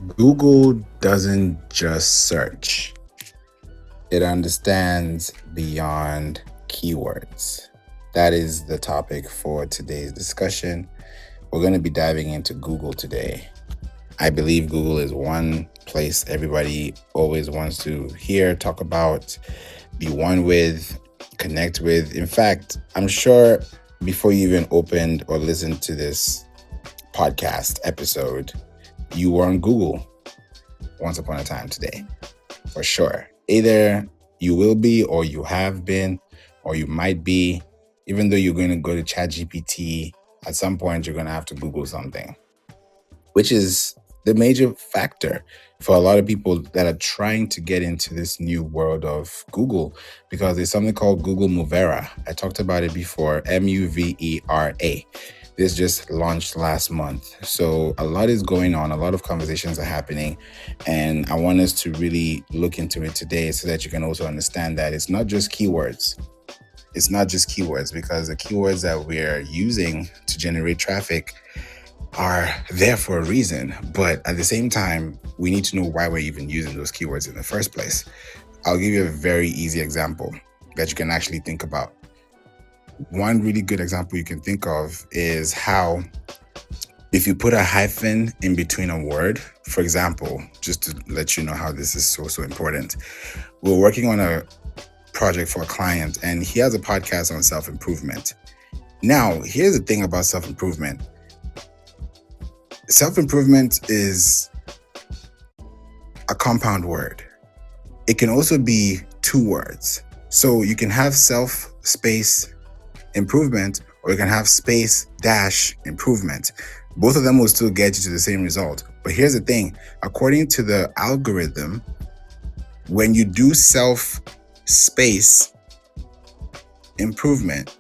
Google doesn't just search, it understands beyond keywords. That is the topic for today's discussion. We're going to be diving into Google today. I believe Google is one place everybody always wants to hear, talk about, be one with, connect with. In fact, I'm sure before you even opened or listened to this podcast episode, you were on Google once upon a time today, for sure. Either you will be, or you have been, or you might be. Even though you're going to go to ChatGPT, at some point you're going to have to Google something, which is the major factor for a lot of people that are trying to get into this new world of Google, because there's something called Google Mera. I talked about it before, Muvera. This just launched last month. So a lot is going on, a lot of conversations are happening, and I want us to really look into it today so that you can also understand that it's not just keywords. It's not just keywords, because the keywords that we're using to generate traffic are there for a reason. But at the same time, we need to know why we're even using those keywords in the first place. I'll give you a very easy example that you can actually think about. One really good example you can think of is how if you put a hyphen in between a word, for example, just to let you know how this is so important. We're working on a project for a client, and he has a podcast on self-improvement. Now, here's the thing about self-improvement. Self-improvement is a compound word. It can also be two words. So you can have self space improvement, or you can have space dash improvement. Both of them will still get you to the same result. But here's the thing, according to the algorithm, when you do self space improvement,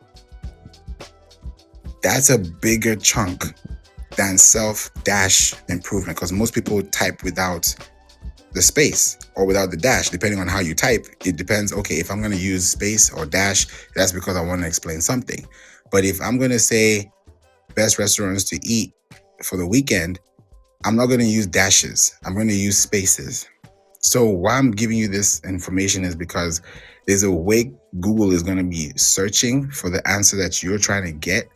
that's a bigger chunk than self dash improvement, because most people type without the space or without the dash, depending on how you type. It depends. Okay, if I'm going to use space or dash, that's because I want to explain something. But if I'm going to say best restaurants to eat for the weekend, I'm not going to use dashes. I'm going to use spaces. So why I'm giving you this information is because there's a way Google is going to be searching for the answer that you're trying to get,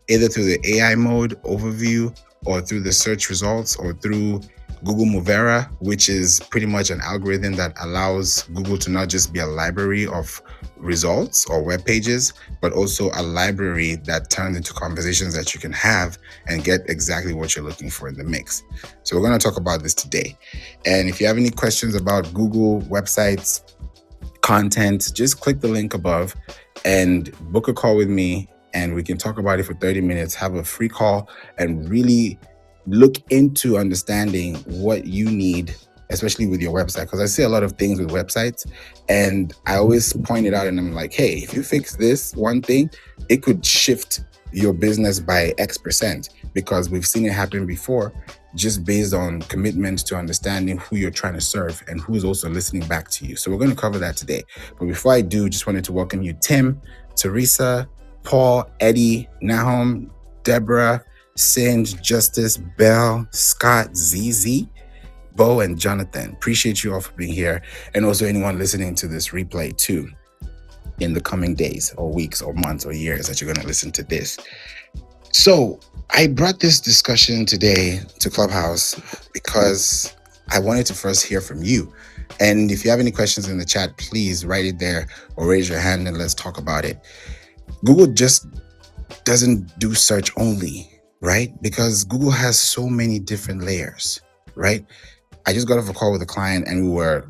either through the AI mode overview, or through the search results, or through Google Mera, which is pretty much an algorithm that allows Google to not just be a library of results or web pages, but also a library that turns into conversations that you can have and get exactly what you're looking for in the mix. So we're going to talk about this today. And if you have any questions about Google websites, content, just click the link above and book a call with me, and we can talk about it for 30 minutes, have a free call, and really look into understanding what you need, especially with your website. Because I see a lot of things with websites, and I always point it out, and I'm like, hey, if you fix this one thing, it could shift your business by X%, because we've seen it happen before, just based on commitment to understanding who you're trying to serve and who's also listening back to you. So we're going to cover that today. But before I do, just wanted to welcome you, Tim, Teresa, Paul, Eddie, Nahum, Deborah, Singe, Justice, Bell, Scott, ZZ, Bo, and Jonathan. Appreciate you all for being here. And also anyone listening to this replay too, in the coming days or weeks or months or years that you're going to listen to this. So I brought this discussion today to Clubhouse because I wanted to first hear from you. And if you have any questions in the chat, please write it there or raise your hand and let's talk about it. Google just doesn't do search only, right? Because Google has so many different layers, right? I just got off a call with a client, and we were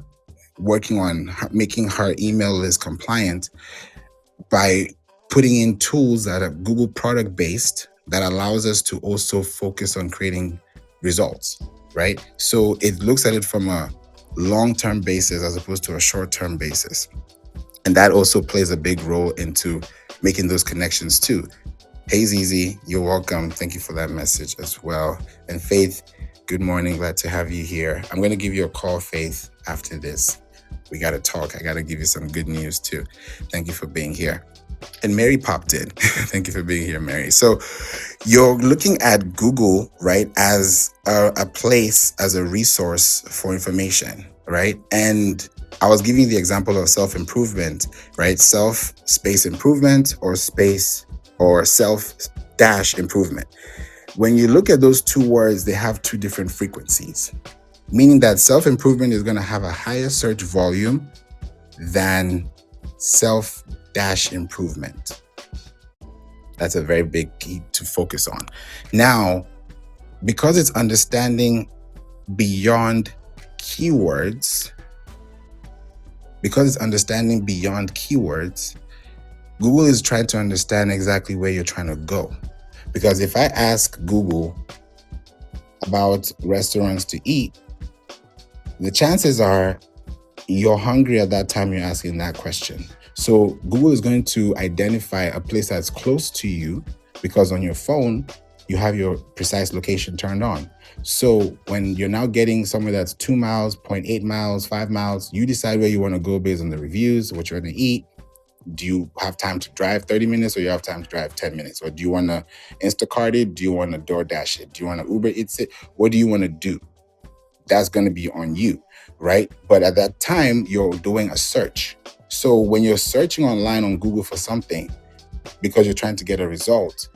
working on making her email list compliant by putting in tools that are Google product based that allows us to also focus on creating results, right? So it looks at it from a long-term basis as opposed to a short-term basis. And that also plays a big role into making those connections too. Hey Zizi, you're welcome. Thank you for that message as well. And Faith, good morning. Glad to have you here. I'm going to give you a call, Faith, after this. We got to talk. I got to give you some good news too. Thank you for being here. And Mary popped in. Thank you for being here, Mary. So you're looking at Google, right, as a place, as a resource for information, right? And I was giving you the example of self-improvement, right? Self space improvement or space or self dash improvement. When you look at those two words, they have two different frequencies, meaning that self-improvement is going to have a higher search volume than self dash improvement. That's a very big key to focus on. Now, because it's understanding beyond keywords, Google is trying to understand exactly where you're trying to go. Because if I ask Google about restaurants to eat, the chances are you're hungry at that time you're asking that question. So Google is going to identify a place that's close to you because on your phone, you have your precise location turned on. So when you're now getting somewhere that's 2 miles, 0.8 miles, 5 miles, you decide where you want to go based on the reviews, what you're going to eat. Do you have time to drive 30 minutes or you have time to drive 10 minutes? Or do you want to Instacart it? Do you want to DoorDash it? Do you want to Uber Eats it? What do you want to do? That's going to be on you, right? But at that time, you're doing a search. So when you're searching online on Google for something, because you're trying to get a result,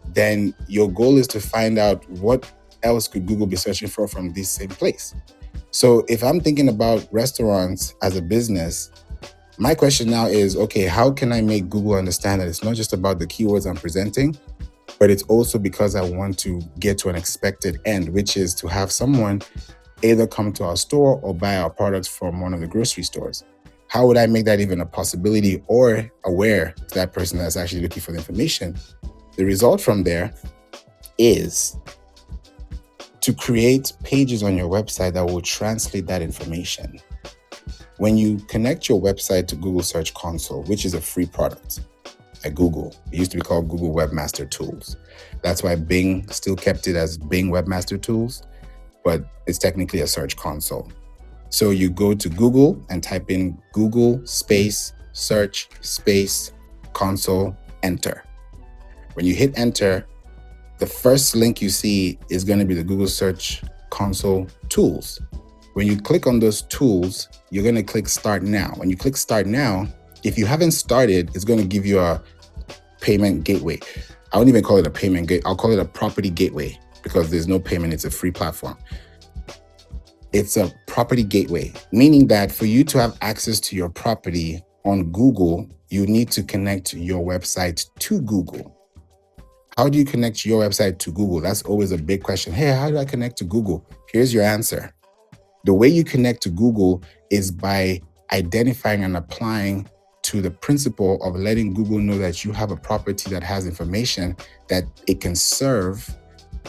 then your goal is to find out what else could Google be searching for from this same place. So if I'm thinking about restaurants as a business, my question now is, okay, how can I make Google understand that it's not just about the keywords I'm presenting, but it's also because I want to get to an expected end, which is to have someone either come to our store or buy our products from one of the grocery stores. How would I make that even a possibility or aware to that person that's actually looking for the information? The result from there is to create pages on your website that will translate that information. When you connect your website to Google Search Console, which is a free product at Google, it used to be called Google Webmaster Tools. That's why Bing still kept it as Bing Webmaster Tools, but it's technically a search console. So you go to Google and type in Google space search space console, enter. When you hit enter, the first link you see is going to be the Google Search Console tools. When you click on those tools, you're going to click Start Now. When you click Start Now, if you haven't started, it's going to give you a payment gateway. I won't even call it a payment gateway. I'll call it a property gateway because there's no payment. It's a free platform. It's a property gateway, meaning that for you to have access to your property on Google, you need to connect your website to Google. How do you connect your website to Google? That's always a big question. Hey, how do I connect to Google? Here's your answer. The way you connect to Google is by identifying and applying to the principle of letting Google know that you have a property that has information that it can serve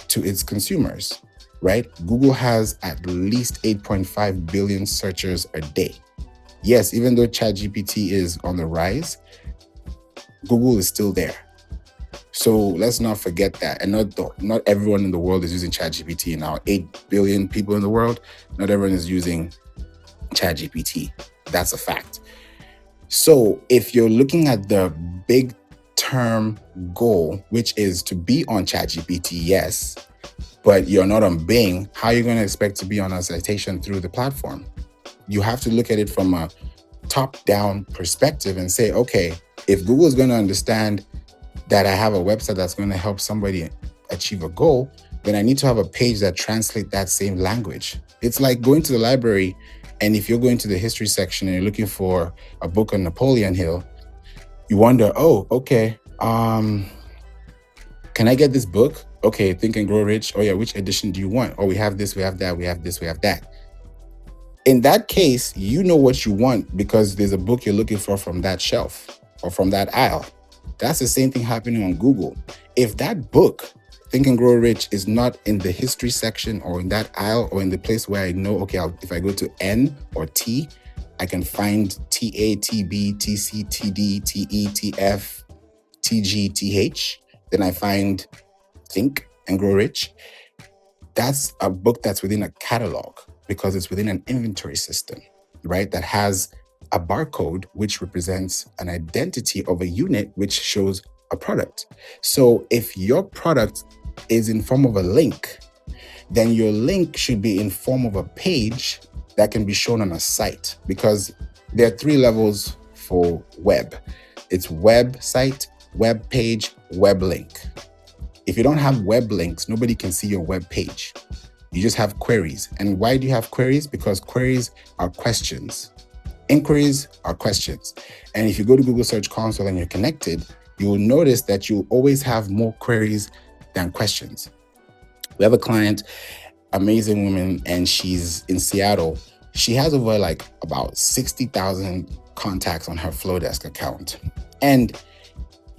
to its consumers, right? Google has at least 8.5 billion searchers a day. Yes, even though ChatGPT is on the rise, Google is still there. So let's not forget that. And not everyone in the world is using ChatGPT now. 8 billion people in the world, not everyone is using ChatGPT. That's a fact. So if you're looking at the big term goal, which is to be on ChatGPT, yes, but you're not on Bing, how are you going to expect to be on a citation through the platform? You have to look at it from a top-down perspective and say, okay, if Google is going to understand that I have a website that's going to help somebody achieve a goal, then I need to have a page that translates that same language. It's like going to the library, and if you're going to the history section and you're looking for a book on Napoleon Hill, you wonder, oh, okay, can I get this book? Okay, Think and Grow Rich. Oh yeah, which edition do you want? Oh, we have this, we have that, we have this, we have that. In that case, you know what you want because there's a book you're looking for from that shelf or from that aisle. That's the same thing happening on Google. If that book, Think and Grow Rich, is not in the history section or in that aisle or in the place where I know, okay, if I go to N or T, I can find TA, TB, TC, TD, TE, TF, TG, TH. Then I find Think and Grow Rich. That's a book that's within a catalog because it's within an inventory system, right? That has a barcode, which represents an identity of a unit, which shows a product. So if your product is in form of a link, then your link should be in form of a page that can be shown on a site, because there are 3 levels for web. It's website, web page, web link. If you don't have web links, nobody can see your web page. You just have queries. And why do you have queries? Because queries are questions. Inquiries are questions. And if you go to Google Search Console and you're connected, you will notice that you always have more queries than questions. We have a client, amazing woman, and she's in Seattle. She has over like about 60,000 contacts on her Flowdesk account. And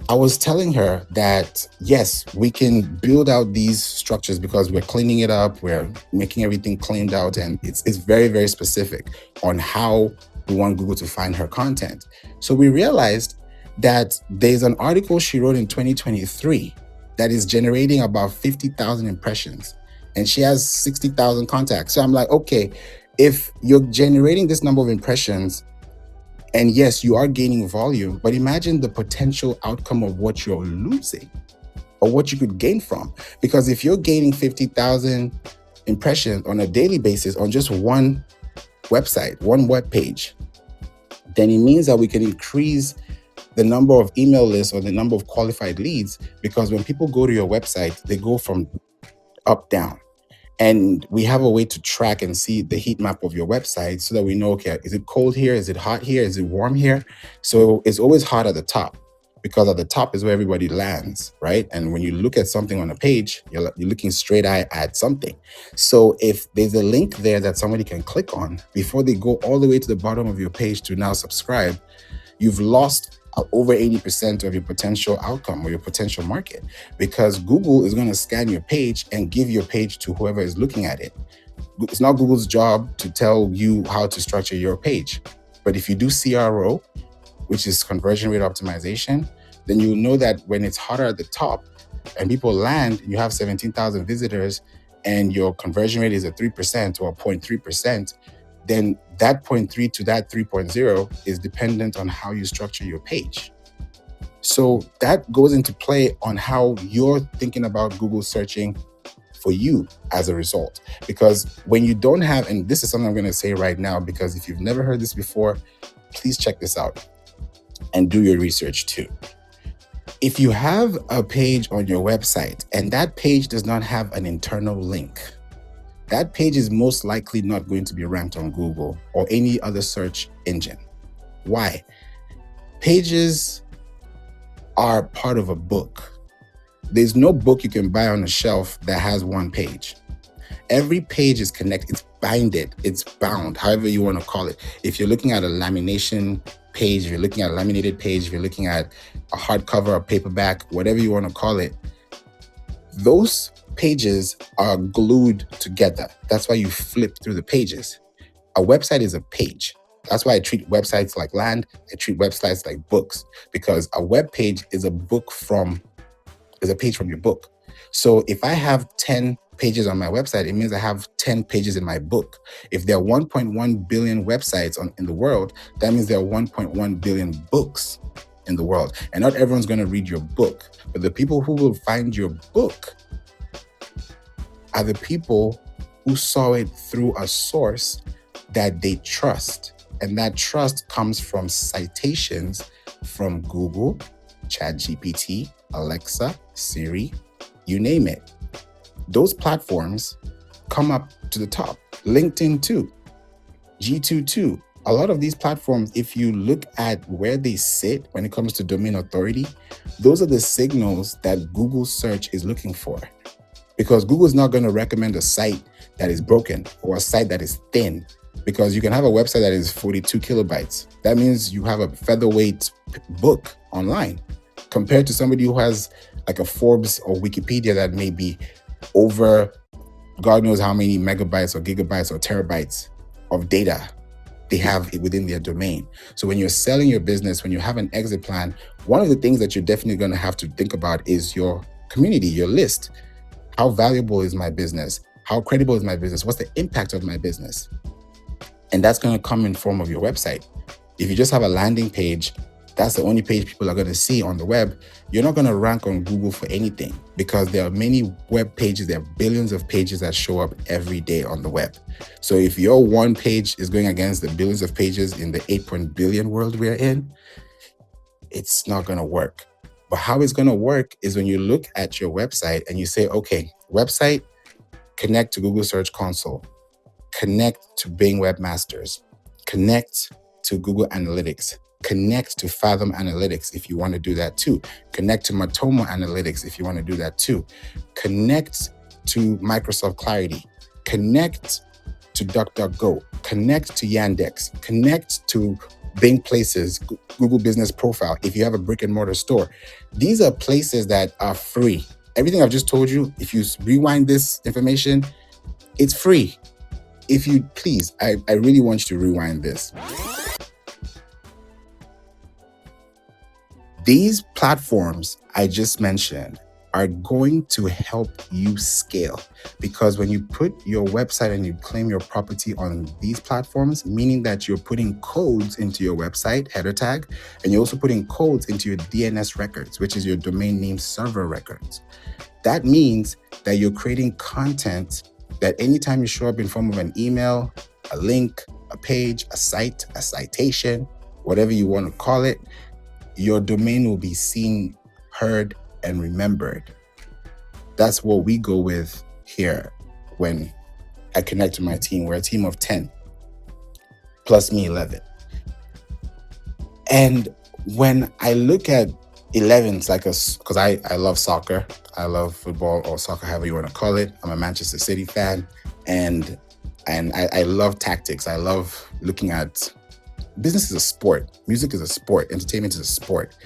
I was telling her that, yes, we can build out these structures because we're cleaning it up, we're making everything cleaned out, and it's very, very specific on how we want Google to find her content. So we realized that there's an article she wrote in 2023 that is generating about 50,000 impressions, and she has 60,000 contacts. So I'm like, okay, if you're generating this number of impressions, and yes, you are gaining volume, but imagine the potential outcome of what you're losing or what you could gain from. Because if you're gaining 50,000 impressions on a daily basis on just one website, one web page, then it means that we can increase the number of email lists or the number of qualified leads, because when people go to your website, they go from up down. And we have a way to track and see the heat map of your website so that we know, okay, is it cold here? Is it hot here? Is it warm here? So it's always hot at the top, because at the top is where everybody lands, right? And when you look at something on a page, you're looking straight eye at something. So if there's a link there that somebody can click on before they go all the way to the bottom of your page to now subscribe, you've lost over 80% of your potential outcome or your potential market, because Google is going to scan your page and give your page to whoever is looking at it. It's not Google's job to tell you how to structure your page. But if you do CRO, which is conversion rate optimization, then you'll know that when it's hotter at the top and people land, you have 17,000 visitors and your conversion rate is at 3% or 0.3%, then that 0.3 to that 3.0 is dependent on how you structure your page. So that goes into play on how you're thinking about Google searching for you as a result. Because when you don't have, and this is something I'm going to say right now, because if you've never heard this before, please check this out and do your research too. If you have a page on your website and that page does not have an internal link, that page is most likely not going to be ranked on Google or any other search engine. Why? Pages are part of a book. There's no book you can buy on a shelf that has one page. Every page is connected, it's binded, it's bound, however you want to call it. If you're looking at a lamination page, if you're looking at a laminated page, if you're looking at a hardcover, a paperback, whatever you want to call it, those pages are glued together. That's why you flip through the pages. A website is a page. That's why I treat websites like land. I treat websites like books, because a web page is a page from your book. So if I have 10 pages on my website, it means I have 10 pages in my book. If there are 1.1 billion websites in the world, that means there are 1.1 billion books in the world. And not everyone's going to read your book, but the people who will find your book are the people who saw it through a source that they trust. And that trust comes from citations from Google, ChatGPT, Alexa, Siri, you name it. Those platforms come up to the top. LinkedIn too, G2 too. A lot of these platforms, if you look at where they sit when it comes to domain authority, those are the signals that Google search is looking for. Because Google is not going to recommend a site that is broken or a site that is thin, because you can have a website that is 42 kilobytes. That means you have a featherweight book online, compared to somebody who has like a Forbes or Wikipedia that may be over God knows how many megabytes or gigabytes or terabytes of data they have within their domain. So when you're selling your business, when you have an exit plan, one of the things that you're definitely going to have to think about is your community, your list. How valuable is my business? How credible is my business? What's the impact of my business? And that's going to come in form of your website. If you just have a landing page, that's the only page people are going to see on the web, you're not going to rank on Google for anything, because there are many web pages, there are billions of pages that show up every day on the web. So if your one page is going against the billions of pages in the 8 billion world we're in, it's not going to work. But how it's going to work is when you look at your website and you say, okay, website, connect to Google Search Console, connect to Bing Webmasters, connect to Google Analytics, connect to Fathom Analytics if you want to do that too, connect to Matomo Analytics if you want to do that too, connect to Microsoft Clarity, connect to DuckDuckGo, connect to Yandex, connect to Bing Places, Google Business Profile if you have a brick and mortar store. These are places that are free. Everything I've just told you, if you rewind this information, it's free. If you please, I really want you to rewind this. These platforms I just mentioned are going to help you scale, because when you put your website and you claim your property on these platforms, meaning that you're putting codes into your website header tag, and you're also putting codes into your DNS records, which is your domain name server records. That means that you're creating content that anytime you show up in form of an email, a link, a page, a site, a citation, whatever you want to call it, your domain will be seen, heard, and remembered. That's what we go with here when I connect to my team. We're a team of 10, plus me 11. And when I look at 11s, like because I love soccer, I love football or soccer, however you want to call it. I'm a Manchester City fan, and I love tactics. I love looking at business is a sport, music is a sport, entertainment is a sport.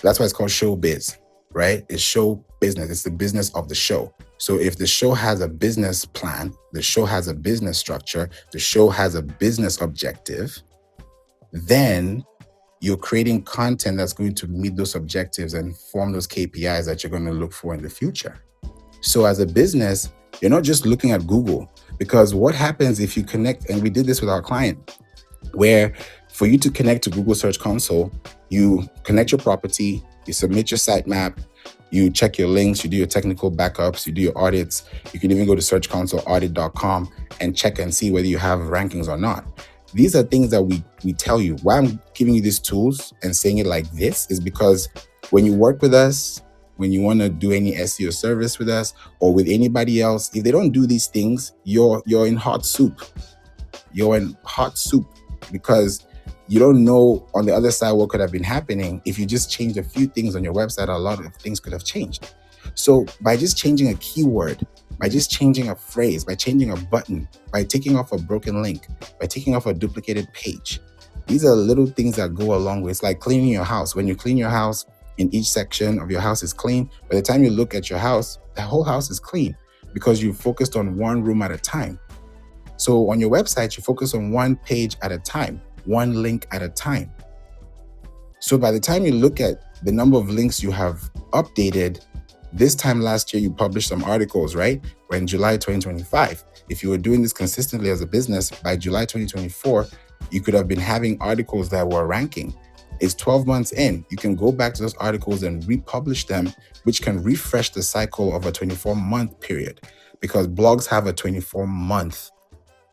That's why it's called showbiz, right? It's show business. It's the business of the show. So if the show has a business plan, the show has a business structure, the show has a business objective, then you're creating content that's going to meet those objectives and form those KPIs that you're going to look for in the future. So as a business, you're not just looking at Google, because what happens if you connect, and we did this with our client, where for you to connect to Google Search Console, you connect your property, you submit your sitemap, you check your links, you do your technical backups, you do your audits. You can even go to searchconsoleaudit.com and check and see whether you have rankings or not. These are things that we tell you. Why I'm giving you these tools and saying it like this is because when you work with us, when you want to do any SEO service with us or with anybody else, if they don't do these things, you're in hot soup. You're in hot soup because you don't know on the other side what could have been happening. If you just changed a few things on your website, a lot of things could have changed. So by just changing a keyword, by just changing a phrase, by changing a button, by taking off a broken link, by taking off a duplicated page, these are little things that go a long way. It's like cleaning your house. When you clean your house, in each section of your house is clean. By the time you look at your house, the whole house is clean because you focused on one room at a time. So on your website, you focus on one page at a time, one link at a time. So by the time you look at the number of links you have updated, this time last year, you published some articles, right? We're in July 2025. If you were doing this consistently as a business, by July 2024, you could have been having articles that were ranking. It's 12 months in. You can go back to those articles and republish them, which can refresh the cycle of a 24-month period, because blogs have a 24-month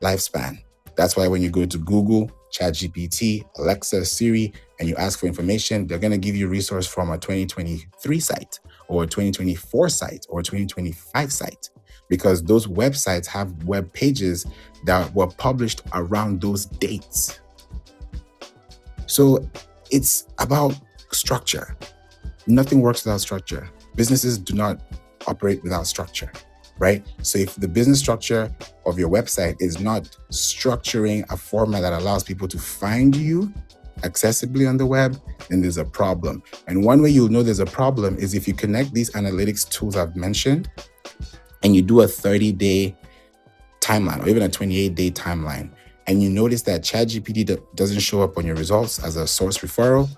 lifespan. That's why when you go to Google, ChatGPT, Alexa, Siri, and you ask for information, they're going to give you a resource from a 2023 site or a 2024 site or a 2025 site, because those websites have web pages that were published around those dates. So it's about structure. Nothing works without structure. Businesses do not operate without structure, right? So if the business structure of your website is not structuring a format that allows people to find you accessibly on the web, then there's a problem. And one way you'll know there's a problem is if you connect these analytics tools I've mentioned and you do a 30-day timeline or even a 28-day timeline, and you notice that ChatGPT doesn't show up on your results as a source referral,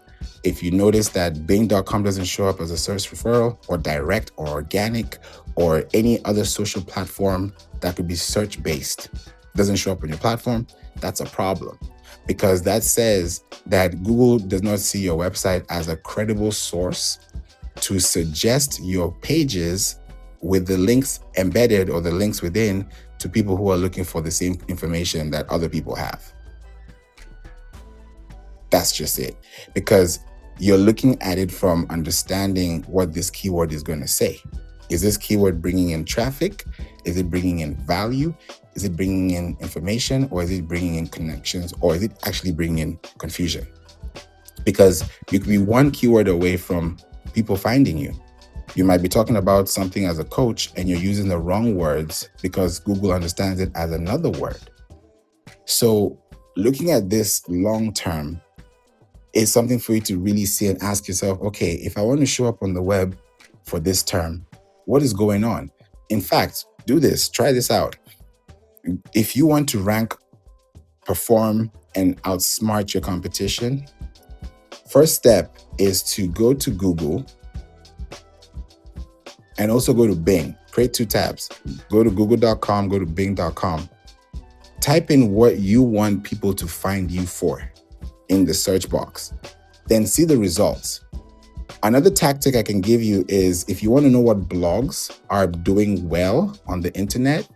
if you notice that Bing.com doesn't show up as a source referral or direct or organic or any other social platform that could be search-based doesn't show up on your platform, that's a problem. because that says that Google does not see your website as a credible source to suggest your pages with the links embedded or the links within to people who are looking for the same information that other people have. That's just it. Because you're looking at it from understanding what this keyword is going to say. Is this keyword bringing in traffic? Is it bringing in value? Is it bringing in information? Or is it bringing in connections? Or is it actually bringing in confusion? Because you could be one keyword away from people finding you. You might be talking about something as a coach and you're using the wrong words because Google understands it as another word. So looking at this long term is something for you to really see and ask yourself, okay, if I want to show up on the web for this term, what is going on? In fact, do this, try this out. If you want to rank, perform, and outsmart your competition, first step is to go to Google and also go to Bing. Create 2 tabs. Go to google.com, go to bing.com. Type in what you want people to find you for in the search box. Then see the results. Another tactic I can give you is if you want to know what blogs are doing well on the internet,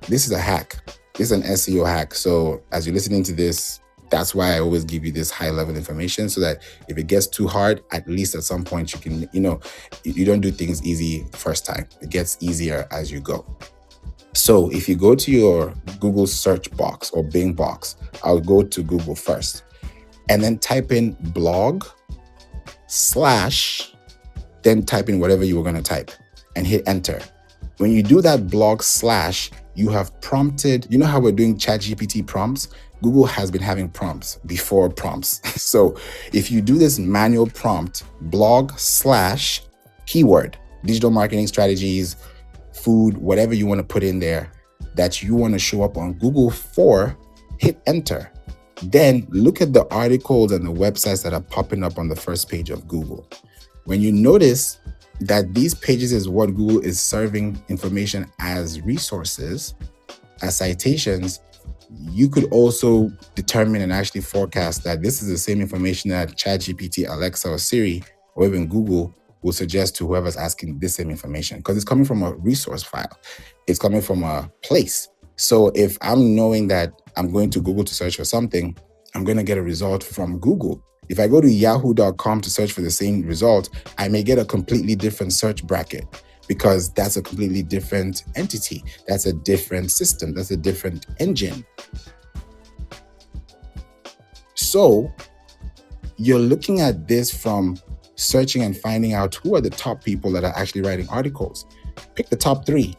this is a hack. This is an SEO hack. So as you're listening to this, that's why I always give you this high level information so that if it gets too hard, at least at some point you can, you don't do things easy first time. It gets easier as you go. So if you go to your Google search box or Bing box, I'll go to Google first and then type in blog / then type in whatever you were going to type and hit enter. When you do that blog / you have prompted, you know how we're doing ChatGPT prompts? Google has been having prompts before prompts. So if you do this manual prompt, blog / keyword, digital marketing strategies, food, whatever you want to put in there that you want to show up on Google for, hit enter. Then look at the articles and the websites that are popping up on the first page of Google. When you notice that these pages is what Google is serving information as resources, as citations, you could also determine and actually forecast that this is the same information that ChatGPT, Alexa, or Siri, or even Google will suggest to whoever's asking this same information because it's coming from a resource file. It's coming from a place. So if I'm knowing that I'm going to Google to search for something, I'm going to get a result from Google. If I go to yahoo.com to search for the same result, I may get a completely different search bracket because that's a completely different entity. That's a different system. That's a different engine. So you're looking at this from searching and finding out who are the top people that are actually writing articles. Pick the top 3.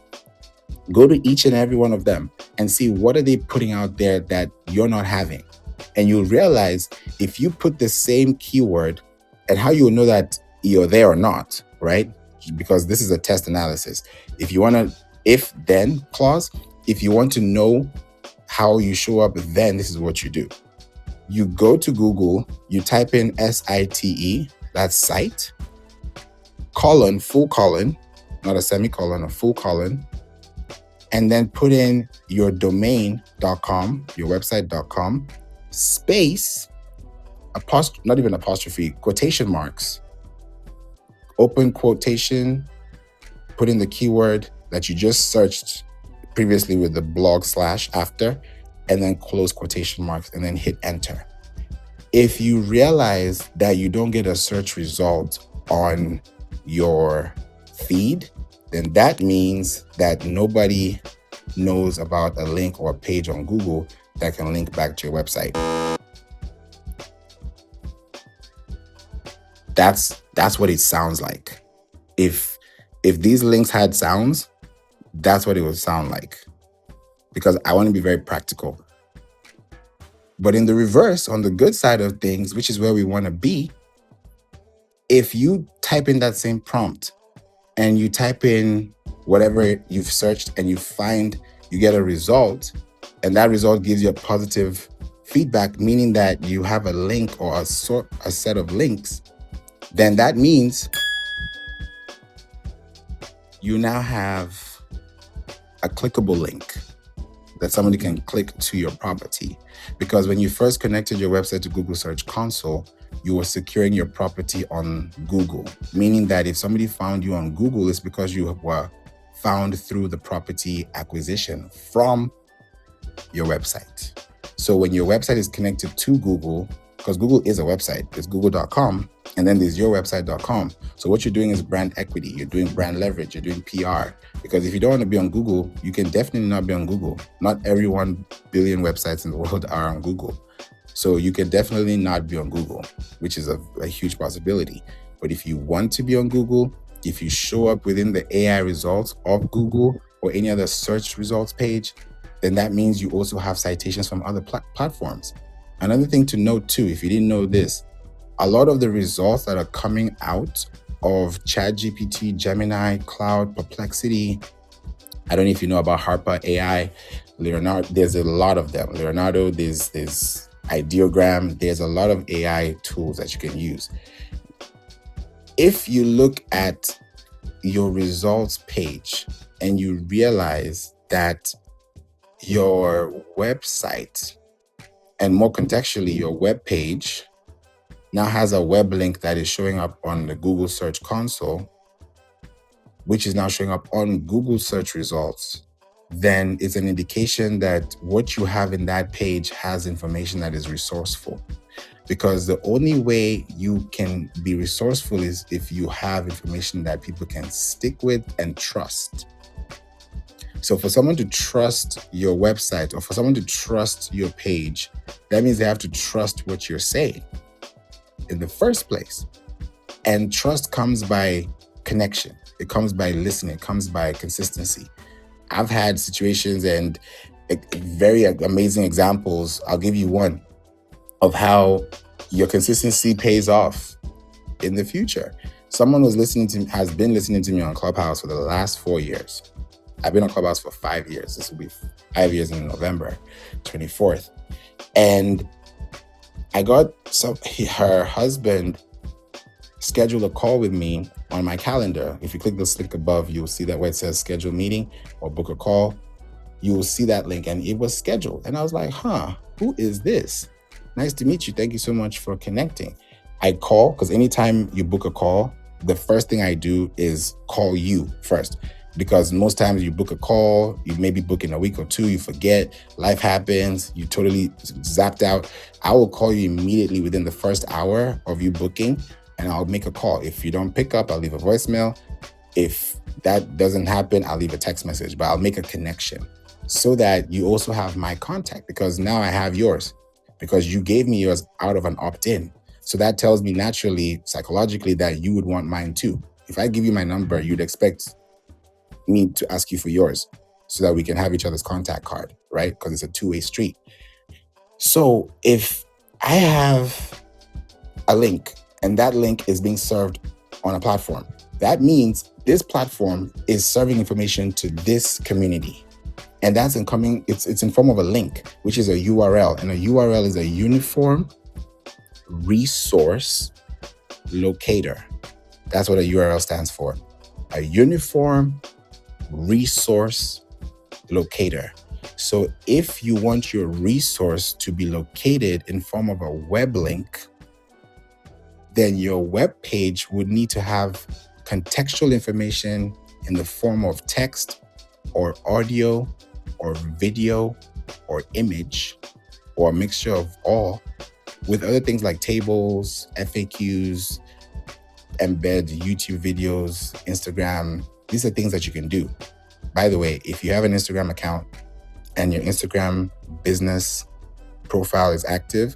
Go to each and every one of them and see what are they putting out there that you're not having. And you'll realize if you put the same keyword, and how you'll know that you're there or not, right? Because this is a test analysis. If you want to, if then clause, if you want to know how you show up, then this is what you do. You go to Google, you type in SITE, that's site, colon, full colon, not a semicolon, a full colon, and then put in your domain.com, your website.com, space, not even apostrophe, quotation marks, open quotation, put in the keyword that you just searched previously with the blog / after, and then close quotation marks and then hit enter. If you realize that you don't get a search result on your feed, then that means that nobody knows about a link or a page on Google that can link back to your website. That's what it sounds like. If these links had sounds, that's what it would sound like. Because I want to be very practical. But in the reverse, on the good side of things, which is where we want to be, if you type in that same prompt and you type in whatever you've searched and you get a result, and that result gives you a positive feedback, meaning that you have a link or a set of links, then that means you now have a clickable link that somebody can click to your property. Because when you first connected your website to Google Search Console, you were securing your property on Google, meaning that if somebody found you on Google, it's because you were found through the property acquisition from your website. So when your website is connected to Google, because Google is a website, there's google.com, and then there's yourwebsite.com. So what you're doing is brand equity, you're doing brand leverage, you're doing PR. Because if you don't want to be on Google, you can definitely not be on Google. Not every 1 billion websites in the world are on Google. So you can definitely not be on Google, which is a huge possibility. But if you want to be on Google, if you show up within the AI results of Google or any other search results page, then that means you also have citations from other platforms. Another thing to note too, if you didn't know this, a lot of the results that are coming out of ChatGPT, Gemini, Cloud, Perplexity, I don't know if you know about Harper AI, Leonardo, there's a lot of them. Leonardo, there's Ideogram, there's a lot of AI tools that you can use. If you look at your results page and you realize that your website, and more contextually, your web page now has a web link that is showing up on the Google Search Console, which is now showing up on Google search results, then it's an indication that what you have in that page has information that is resourceful. Because the only way you can be resourceful is if you have information that people can stick with and trust. So for someone to trust your website or for someone to trust your page, that means they have to trust what you're saying in the first place. And trust comes by connection. It comes by listening. It comes by consistency. I've had situations and very amazing examples. I'll give you one of how your consistency pays off in the future. Someone has been listening to me on Clubhouse for the last 4 years. I've been on Clubhouse for 5 years. This will be 5 years in November 24th. And I got her husband scheduled a call with me on my calendar. If you click this link above, you'll see that where it says schedule meeting or book a call. You will see that link and it was scheduled. And I was like, who is this? Nice to meet you. Thank you so much for connecting. I call, because anytime you book a call, the first thing I do is call you first. Because most times you book a call, you maybe book in a week or two, you forget, life happens, you totally zapped out. I will call you immediately within the first hour of you booking, and I'll make a call. If you don't pick up, I'll leave a voicemail. If that doesn't happen, I'll leave a text message, but I'll make a connection so that you also have my contact, because now I have yours, because you gave me yours out of an opt-in. So that tells me naturally, psychologically, that you would want mine too. If I give you my number, you'd expect me to ask you for yours so that we can have each other's contact card, right? Because it's a two-way street. So if I have a link and that link is being served on a platform, that means this platform is serving information to this community. And that's it's in form of a link, which is a URL. And a URL is a uniform resource locator. That's what a URL stands for. A uniform resource locator. So if you want your resource to be located in form of a web link, then your web page would need to have contextual information in the form of text or audio or video or image or a mixture of all, with other things like tables, FAQs, embed YouTube videos, Instagram. These are things that you can do. By the way, if you have an Instagram account and your Instagram business profile is active,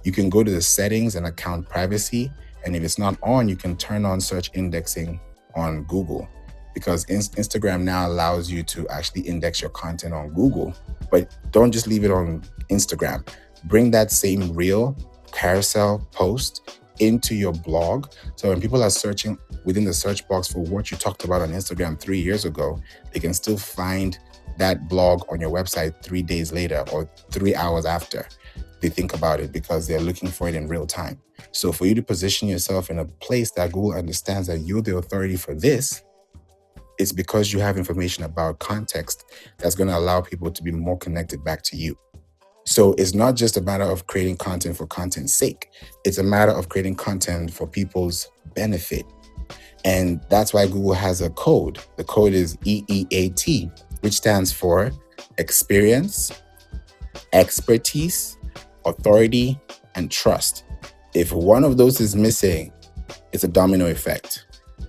you can go to the settings and account privacy. And if it's not on, you can turn on search indexing on Google, because Instagram now allows you to actually index your content on Google. But don't just leave it on Instagram. Bring that same reel, carousel post into your blog. So when people are searching within the search box for what you talked about on Instagram 3 years ago, they can still find that blog on your website 3 days later or 3 hours after they think about it, because they're looking for it in real time. So for you to position yourself in a place that Google understands that you're the authority for this, It's because you have information about context that's going to allow people to be more connected back to you. So it's not just a matter of creating content for content's sake. It's a matter of creating content for people's benefit. And that's why Google has a code. The code is EEAT, which stands for experience, expertise, authority, and trust. If one of those is missing, it's a domino effect.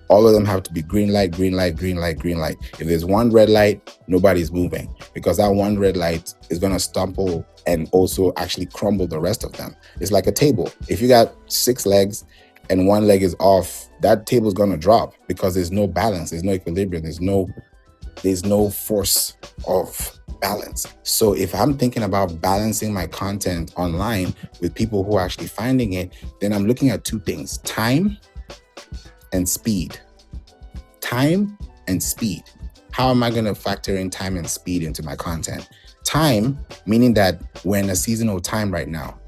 All of them have to be green light, green light, green light, green light. If there's one red light, nobody's moving, because that one red light is going to stumble and also actually crumble the rest of them. It's like a table. If you got 6 legs and one leg is off, that table is going to drop because there's no balance, there's no equilibrium, there's no force of balance. So if I'm thinking about balancing my content online with people who are actually finding it, then I'm looking at 2 things: time and speed. Time and speed. How am I going to factor in time and speed into my content? Time, meaning that we're in a seasonal time right now.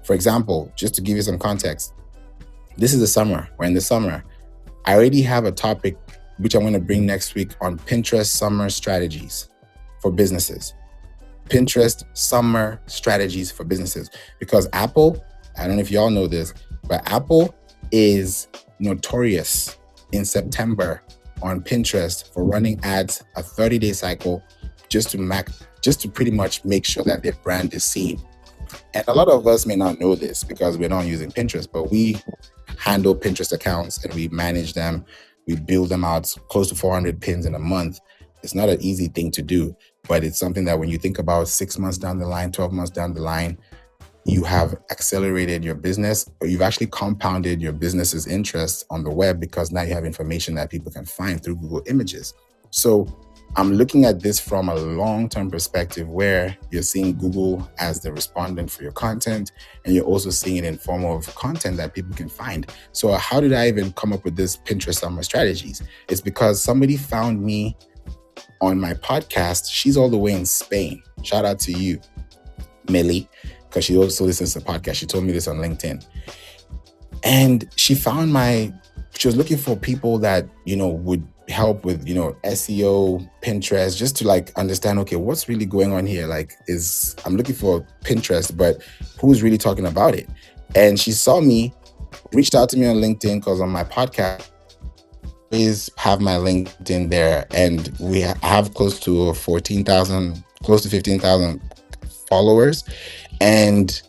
For example, just to give you some context, this is the summer. We're in the summer. I already have a topic which I'm going to bring next week on Pinterest summer strategies for businesses. Pinterest summer strategies for businesses. Because Apple, I don't know if y'all know this, but Apple is notorious in September on Pinterest for running ads a 30-day cycle just to pretty much make sure that their brand is seen. And a lot of us may not know this because we're not using Pinterest, but we handle Pinterest accounts and we manage them. We build them out close to 400 pins in a month. It's not an easy thing to do, but it's something that when you think about 6 months down the line, 12 months down the line, you have accelerated your business, or you've actually compounded your business's interest on the web because now you have information that people can find through Google Images. So I'm looking at this from a long-term perspective where you're seeing Google as the respondent for your content, and you're also seeing it in form of content that people can find. So how did I even come up with this Pinterest summer strategies? It's because somebody found me on my podcast. She's all the way in Spain. Shout out to you, Millie, because she also listens to the podcast. She told me this on LinkedIn. And she was looking for people that, would help with, SEO, Pinterest, just to understand, okay, what's really going on here? I'm looking for Pinterest, but who's really talking about it? And she saw me, reached out to me on LinkedIn, because on my podcast, I always have my LinkedIn there, and we have close to 15,000 followers. And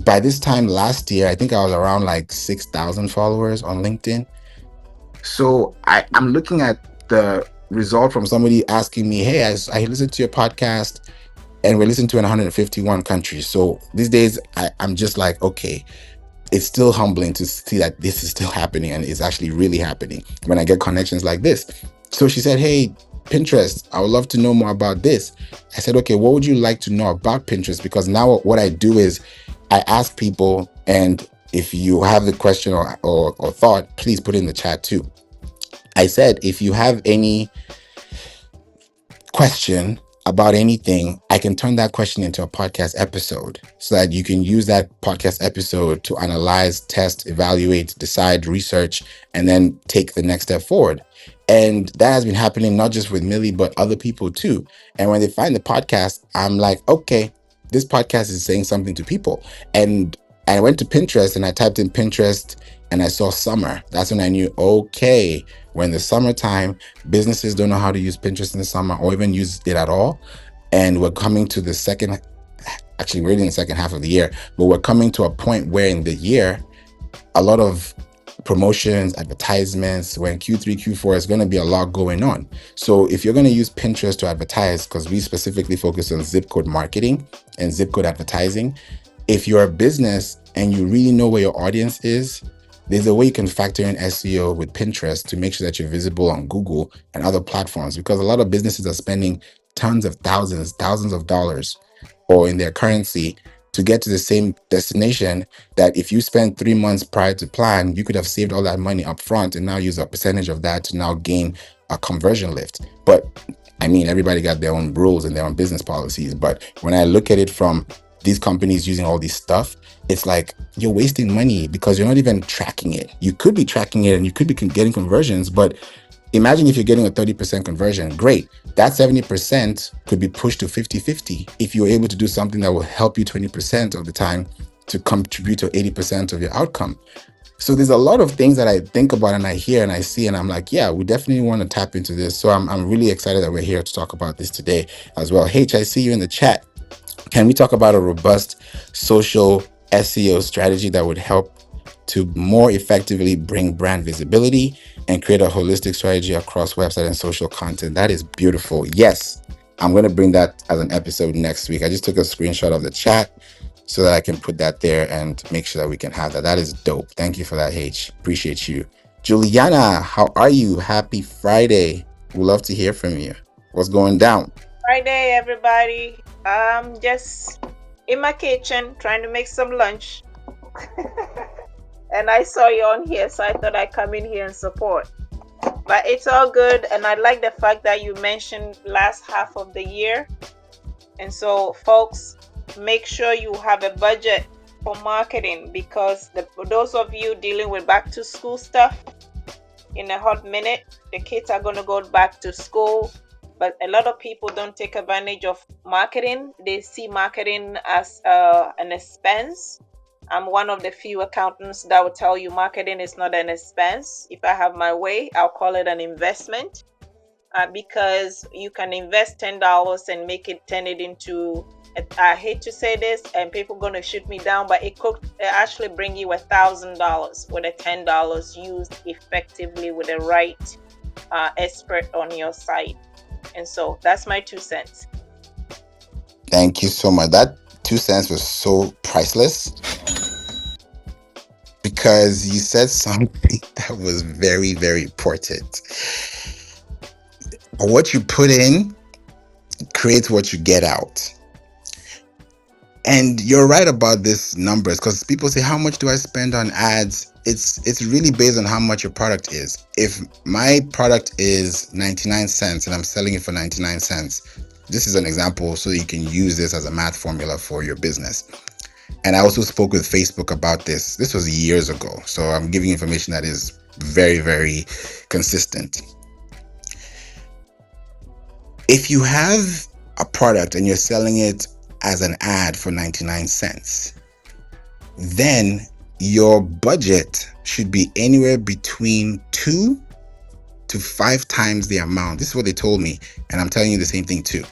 by this time last year, I think I was around 6,000 followers on LinkedIn. So I'm looking at the result from somebody asking me, hey, I listened to your podcast and we're listening to in 151 countries. So these days I'm just like, okay, it's still humbling to see that this is still happening, and it's actually really happening when I get connections like this. So she said, hey, Pinterest, I would love to know more about this. I said, okay, what would you like to know about Pinterest? Because now what I do is I ask people, and if you have the question or thought, please put it in the chat too. I said, if you have any question about anything, I can turn that question into a podcast episode so that you can use that podcast episode to analyze, test, evaluate, decide, research, and then take the next step forward. And that has been happening not just with Millie, but other people too. And when they find the podcast, I'm like, okay, this podcast is saying something to people. And I went to Pinterest and I typed in Pinterest and I saw summer. That's when I knew, okay, when the summertime, businesses don't know how to use Pinterest in the summer or even use it at all. And we're coming to the we're in the second half of the year, but we're coming to a point where in the year, a lot of promotions, advertisements, when Q3, Q4 is going to be a lot going on. So if you're going to use Pinterest to advertise, because we specifically focus on zip code marketing and zip code advertising, if you're a business and you really know where your audience is, there's a way you can factor in SEO with Pinterest to make sure that you're visible on Google and other platforms, because a lot of businesses are spending tons of thousands of dollars or in their currency to get to the same destination that if you spend 3 months prior to plan, you could have saved all that money up front and now use a percentage of that to now gain a conversion lift. But I mean, everybody got their own rules and their own business policies. But when I look at it from these companies using all this stuff, it's like you're wasting money because you're not even tracking it. You could be tracking it and you could be getting conversions, but Imagine if you're getting a 30% conversion, great. That 70% could be pushed to 50-50 if you're able to do something that will help you 20% of the time to contribute to 80% of your outcome. So there's a lot of things that I think about and I hear and I see, and I'm like, yeah, we definitely want to tap into this. So I'm really excited that we're here to talk about this today as well. H, I see you in the chat. Can we talk about a robust social SEO strategy that would help to more effectively bring brand visibility and create a holistic strategy across website and social content? That is beautiful. Yes, I'm going to bring that as an episode next week. I just took a screenshot of the chat so that I can put that there and make sure that we can have that. That is dope. Thank you for that, H. Appreciate you. Juliana, how are you? Happy Friday. We'd love to hear from you. What's going down? Friday, everybody. I'm just in my kitchen trying to make some lunch. And I saw you on here, so I thought I'd come in here and support. But it's all good. And I like the fact that you mentioned last half of the year. And so, folks, make sure you have a budget for marketing, because those of you dealing with back to school stuff, in a hot minute, the kids are going to go back to school. But a lot of people don't take advantage of marketing. They see marketing as an expense. I'm one of the few accountants that will tell you marketing is not an expense. If I have my way, I'll call it an investment, because you can invest $10 and turn it into, I hate to say this, and people are going to shoot me down, but it could actually bring you $1,000 with a $10 used effectively with the right expert on your site. And so that's my 2 cents. Thank you so much. That 2 cents was so priceless because you said something that was very, very important. What you put in creates what you get out. And you're right about this numbers, because people say, how much do I spend on ads? It's really based on how much your product is. If my product is 99 cents and I'm selling it for 99 cents, this is an example so you can use this as a math formula for your business. And I also spoke with Facebook about this. This was years ago. So I'm giving information that is very, very consistent. If you have a product and you're selling it as an ad for 99 cents, then your budget should be anywhere between 2 to 5 times the amount. This is what they told me, and I'm telling you the same thing too.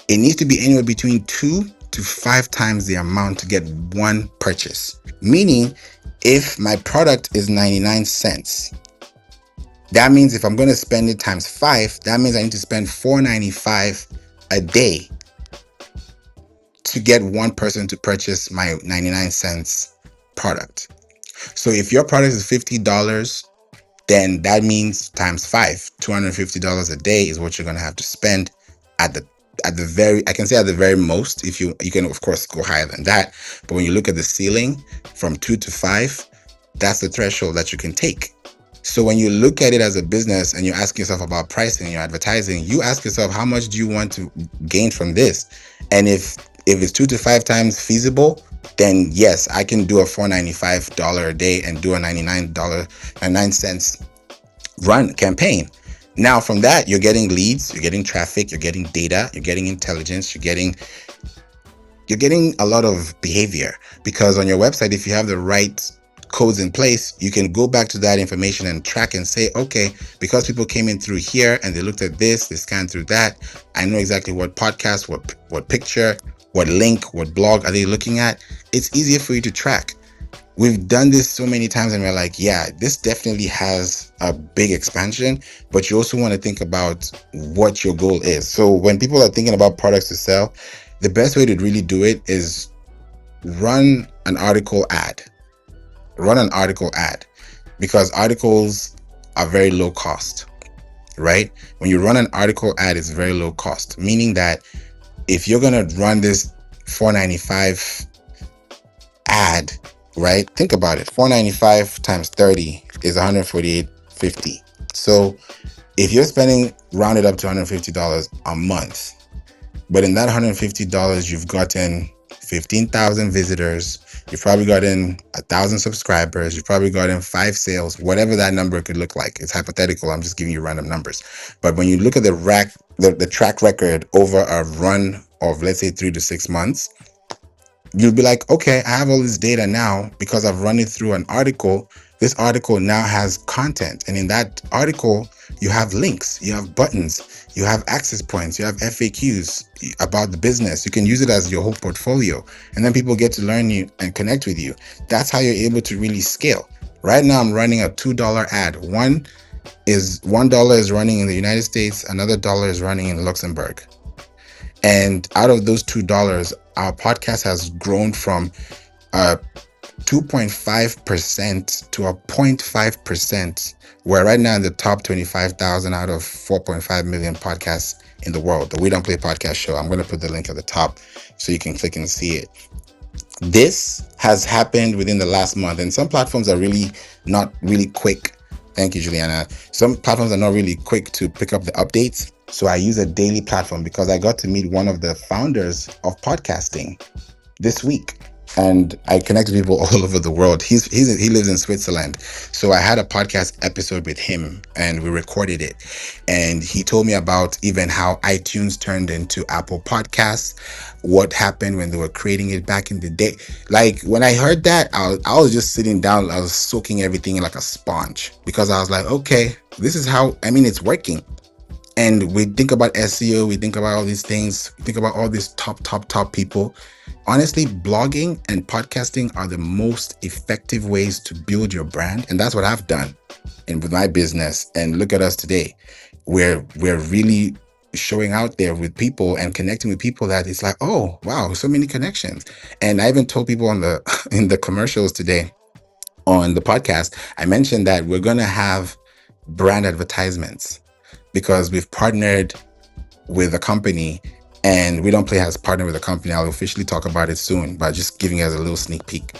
It needs to be anywhere between 2 to 5 times the amount to get one purchase. Meaning, if my product is 99 cents, that means if I'm going to spend it times 5, that means I need to spend $4.95 a day to get one person to purchase my 99 cents product. So if your product is $50, then that means times 5, $250 a day is what you're going to have to spend at the very, I can say at the very most. If you can of course go higher than that, but when you look at the ceiling from 2 to 5, that's the threshold that you can take. So when you look at it as a business and you ask yourself about pricing, your advertising, you ask yourself, how much do you want to gain from this? And if it's 2 to 5 times feasible, then yes, I can do a $4.95 a day and do a $99.09 run campaign. Now from that, you're getting leads, you're getting traffic, you're getting data, you're getting intelligence, you're getting a lot of behavior, because on your website, if you have the right codes in place, you can go back to that information and track and say, okay, because people came in through here and they looked at this, they scanned through that, I know exactly what podcast, what picture, what link, what blog are they looking at. It's easier for you to track. We've done this so many times and we're like, yeah, this definitely has a big expansion, but you also want to think about what your goal is. So when people are thinking about products to sell, the best way to really do it is run an article ad. Run an article ad, because articles are very low cost, right? When you run an article ad, it's very low cost, meaning that if you're going to run this $4.95 ad, right? Think about it. $4.95 times 30 is $148.50. So if you're spending rounded up to $150 a month, but in that $150, you've gotten 15,000 visitors, You've probably gotten 1,000 subscribers. You've probably gotten 5 sales, whatever that number could look like. It's hypothetical. I'm just giving you random numbers. But when you look at the track record over a run of, let's say, 3 to 6 months, you'll be like, okay, I have all this data now because I've run it through an article. This article now has content. And in that article, you have links, you have buttons, you have access points, you have FAQs about the business. You can use it as your whole portfolio. And then people get to learn you and connect with you. That's how you're able to really scale. Right now, I'm running a $2 ad. $1 is running in the United States, another dollar is running in Luxembourg. And out of those $2, our podcast has grown from 2.5% to a 0.5%. We're right now in the top 25,000 out of 4.5 million podcasts in the world. The We Don't Play podcast show. I'm going to put the link at the top so you can click and see it. This has happened within the last month, and some platforms are really not really quick. Thank you, Juliana. Some platforms are not really quick to pick up the updates. So I use a daily platform because I got to meet one of the founders of podcasting this week. And I connect with people all over the world. He lives in Switzerland. So I had a podcast episode with him and we recorded it. And he told me about even how iTunes turned into Apple Podcasts, what happened when they were creating it back in the day. Like when I heard that, I was just sitting down, I was soaking everything in like a sponge because I was like, okay, this is how, I mean, it's working. And we think about SEO, we think about all these things, we think about all these top people. Honestly, blogging and podcasting are the most effective ways to build your brand. And that's what I've done and with my business. And look at us today. We're really showing out there with people and connecting with people that it's like, oh, wow, so many connections. And I even told people on the in the commercials today on the podcast, I mentioned that we're going to have brand advertisements because we've partnered with a company and We Don't Play has partnered with a company. I'll officially talk about it soon, but just giving you guys a little sneak peek.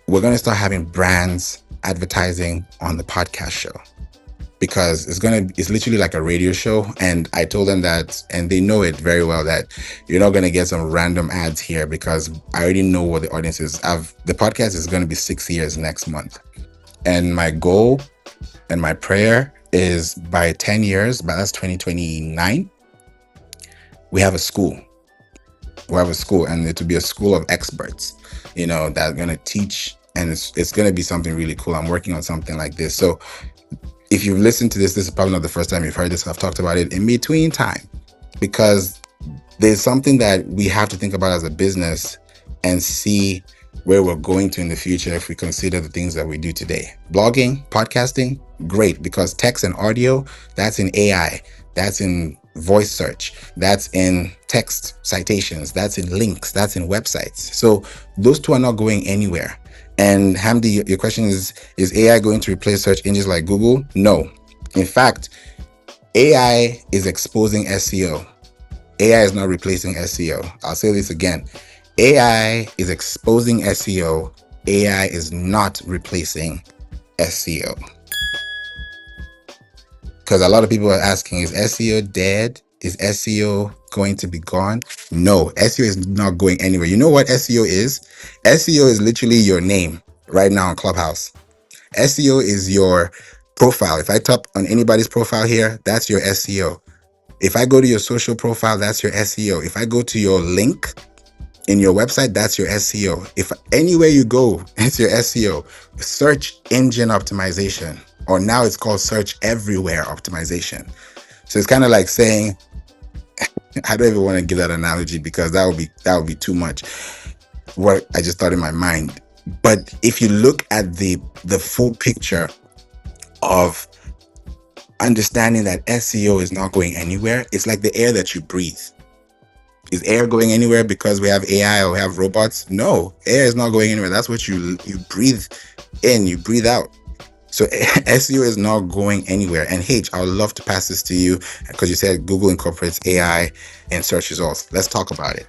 We're going to start having brands advertising on the podcast show because it's literally like a radio show. And I told them that, and they know it very well, that you're not going to get some random ads here because I already know what the audience is. The podcast is going to be 6 years next month. And my goal and my prayer is by 10 years, but that's 2029, we have a school. We have a school, and it will be a school of experts, that are going to teach, and it's going to be something really cool. I'm working on something like this. So if you've listened to this is probably not the first time you've heard this. I've talked about it in between time because there's something that we have to think about as a business and see where we're going to in the future if we consider the things that we do today. Blogging, podcasting, great, because text and audio, that's in AI, that's in voice search, that's in text citations, that's in links, that's in websites. So those two are not going anywhere. And Hamdi, your question is AI going to replace search engines like Google? No. In fact, AI is exposing SEO. AI is not replacing SEO. I'll say this again. AI is exposing SEO. AI is not replacing SEO. Because a lot of people are asking, is SEO dead? Is SEO going to be gone? No, SEO is not going anywhere. You know what SEO is? SEO is literally your name right now on Clubhouse. SEO is your profile. If I tap on anybody's profile here, that's your SEO. If I go to your social profile, that's your SEO. If I go to your link in your website, that's your SEO. If anywhere you go, it's your SEO. Search engine optimization, or now it's called search everywhere optimization. So it's kind of like saying, I don't even want to give that analogy because that would be too much. What I just thought in my mind. But if you look at the full picture of understanding that SEO is not going anywhere, it's like the air that you breathe. Is air going anywhere because we have AI or we have robots? No, air is not going anywhere. That's what you breathe in, you breathe out. So SEO is not going anywhere. And H, I would love to pass this to you because you said Google incorporates AI in search results. Let's talk about it.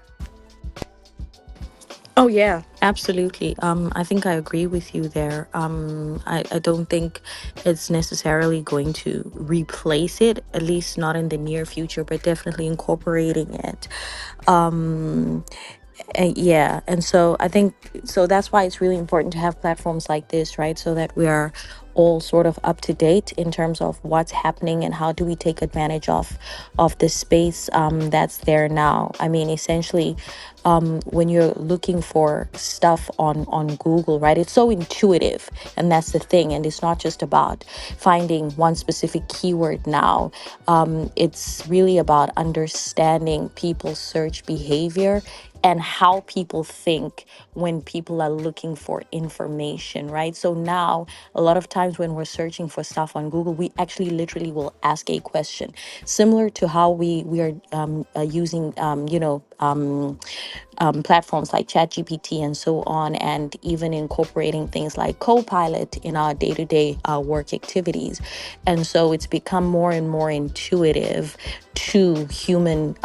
Oh yeah, absolutely. I think I agree with you there. I don't think it's necessarily going to replace it, at least not in the near future, but definitely incorporating it. Um, Yeah, and so I think so that's why it's really important to have platforms like this, right? So that we are all sort of up to date in terms of what's happening and how do we take advantage of the space that's there now. I mean, essentially, when you're looking for stuff on Google, right? It's so intuitive, and that's the thing. And it's not just about finding one specific keyword now. It's really about understanding people's search behavior and how people think when people are looking for information, right? So now, a lot of times when we're searching for stuff on Google, we actually literally will ask a question, similar to how we are using, platforms like ChatGPT and so on, and even incorporating things like Copilot in our day to day work activities. And so it's become more and more intuitive to human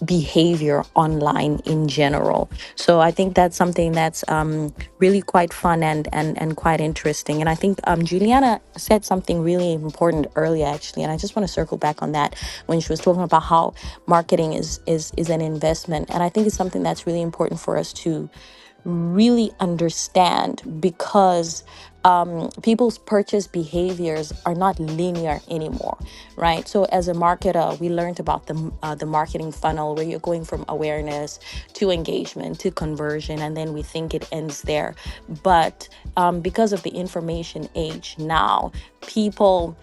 behavior online in general. So I think that's something that's really quite fun and quite interesting. And I think Juliana said something really important earlier, actually, and I just want to circle back on that when she was talking about how marketing is an investment. And I think it's something that's really important for us to really understand, because people's purchase behaviors are not linear anymore, right? So as a marketer, we learned about the marketing funnel, where you're going from awareness to engagement to conversion, and then we think it ends there. But because of the information age now, people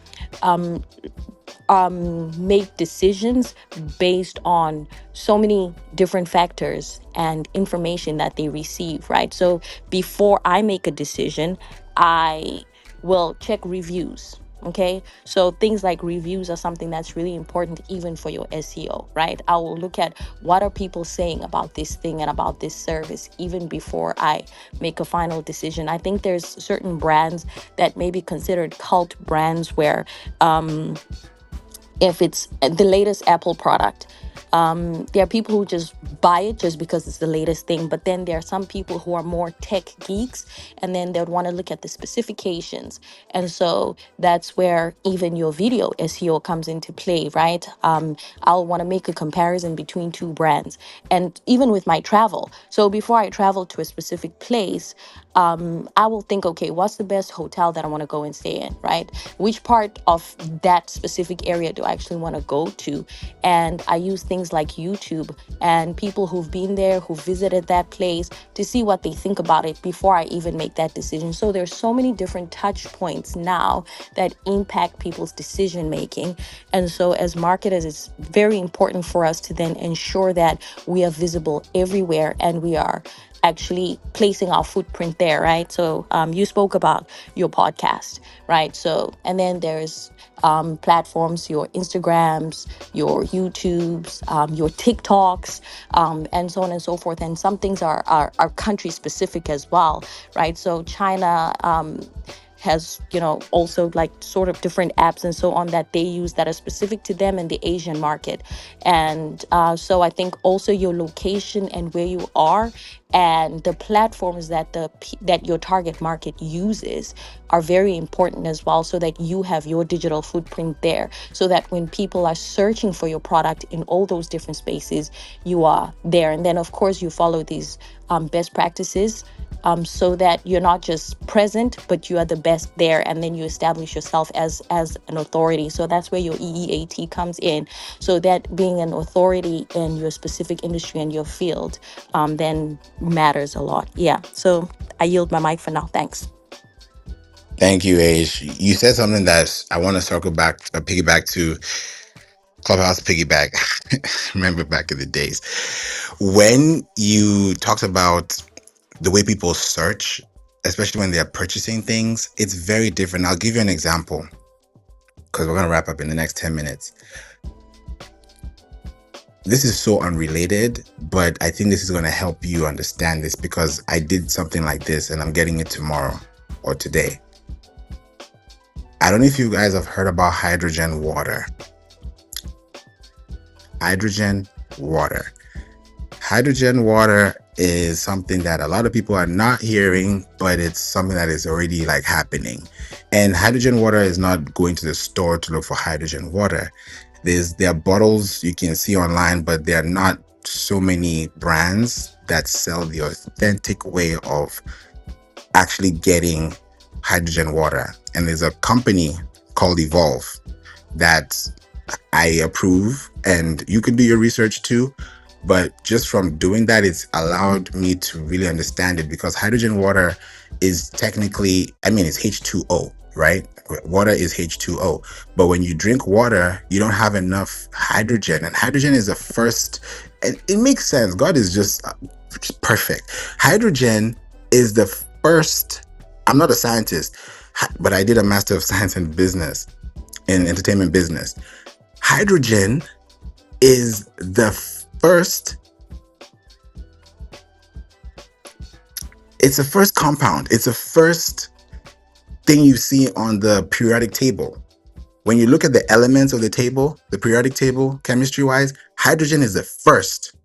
make decisions based on so many different factors and information that they receive, right? So before I make a decision, I will check reviews. Okay, so things like reviews are something that's really important even for your SEO, right? I will look at what are people saying about this thing and about this service even before I make a final decision. I think there's certain brands that may be considered cult brands where if it's the latest Apple product, there are people who just buy it just because it's the latest thing. But then there are some people who are more tech geeks, and then they'd want to look at the specifications. And so that's where even your video SEO comes into play, right? I'll want to make a comparison between two brands. And even with my travel, so before I travel to a specific place, I will think, okay, what's the best hotel that I want to go and stay in, right? Which part of that specific area do I actually want to go to? And I use things like YouTube and people who've been there, who visited that place, to see what they think about it before I even make that decision. So there's so many different touch points now that impact people's decision making. And so as marketers, it's very important for us to then ensure that we are visible everywhere and we are actually placing our footprint there, right? So you spoke about your podcast, right? So, and then there's platforms, your Instagrams, your YouTubes, your TikToks, and so on and so forth. And some things are country specific as well, right? So China has, also like sort of different apps and so on that they use that are specific to them in the Asian market. And so I think also your location and where you are and the platforms that that your target market uses are very important as well, so that you have your digital footprint there, so that when people are searching for your product in all those different spaces, you are there. And then of course you follow these best practices, so that you're not just present, but you are the best there, and then you establish yourself as an authority. So that's where your EEAT comes in. So that being an authority in your specific industry and your field, then matters a lot. Yeah. So I yield my mic for now. Thanks. Thank you, Age. You said something that I want to circle back, piggyback to Clubhouse piggyback. Remember back in the days when you talked about the way people search, especially when they're purchasing things, it's very different. I'll give you an example because we're going to wrap up in the next 10 minutes. This is so unrelated, but I think this is going to help you understand this because I did something like this and I'm getting it tomorrow or today. I don't know if you guys have heard about hydrogen water. Hydrogen water. Hydrogen water is something that a lot of people are not hearing, but it's something that is already like happening. And hydrogen water is not going to the store to look for hydrogen water. There are bottles you can see online, but there are not so many brands that sell the authentic way of actually getting hydrogen water. And there's a company called Evolve that I approve, and you can do your research too. But just from doing that, it's allowed me to really understand it, because hydrogen water is technically, I mean, it's H2O, right? Water is H2O. But when you drink water, you don't have enough hydrogen. And hydrogen is the first, and it makes sense. God is just perfect. Hydrogen is the first, I'm not a scientist, but I did a Master of Science in Business, in entertainment business. Hydrogen is the first, it's the first compound, it's the first thing you see on the periodic table. When you look at the elements of the table, the periodic table, chemistry wise, hydrogen is the first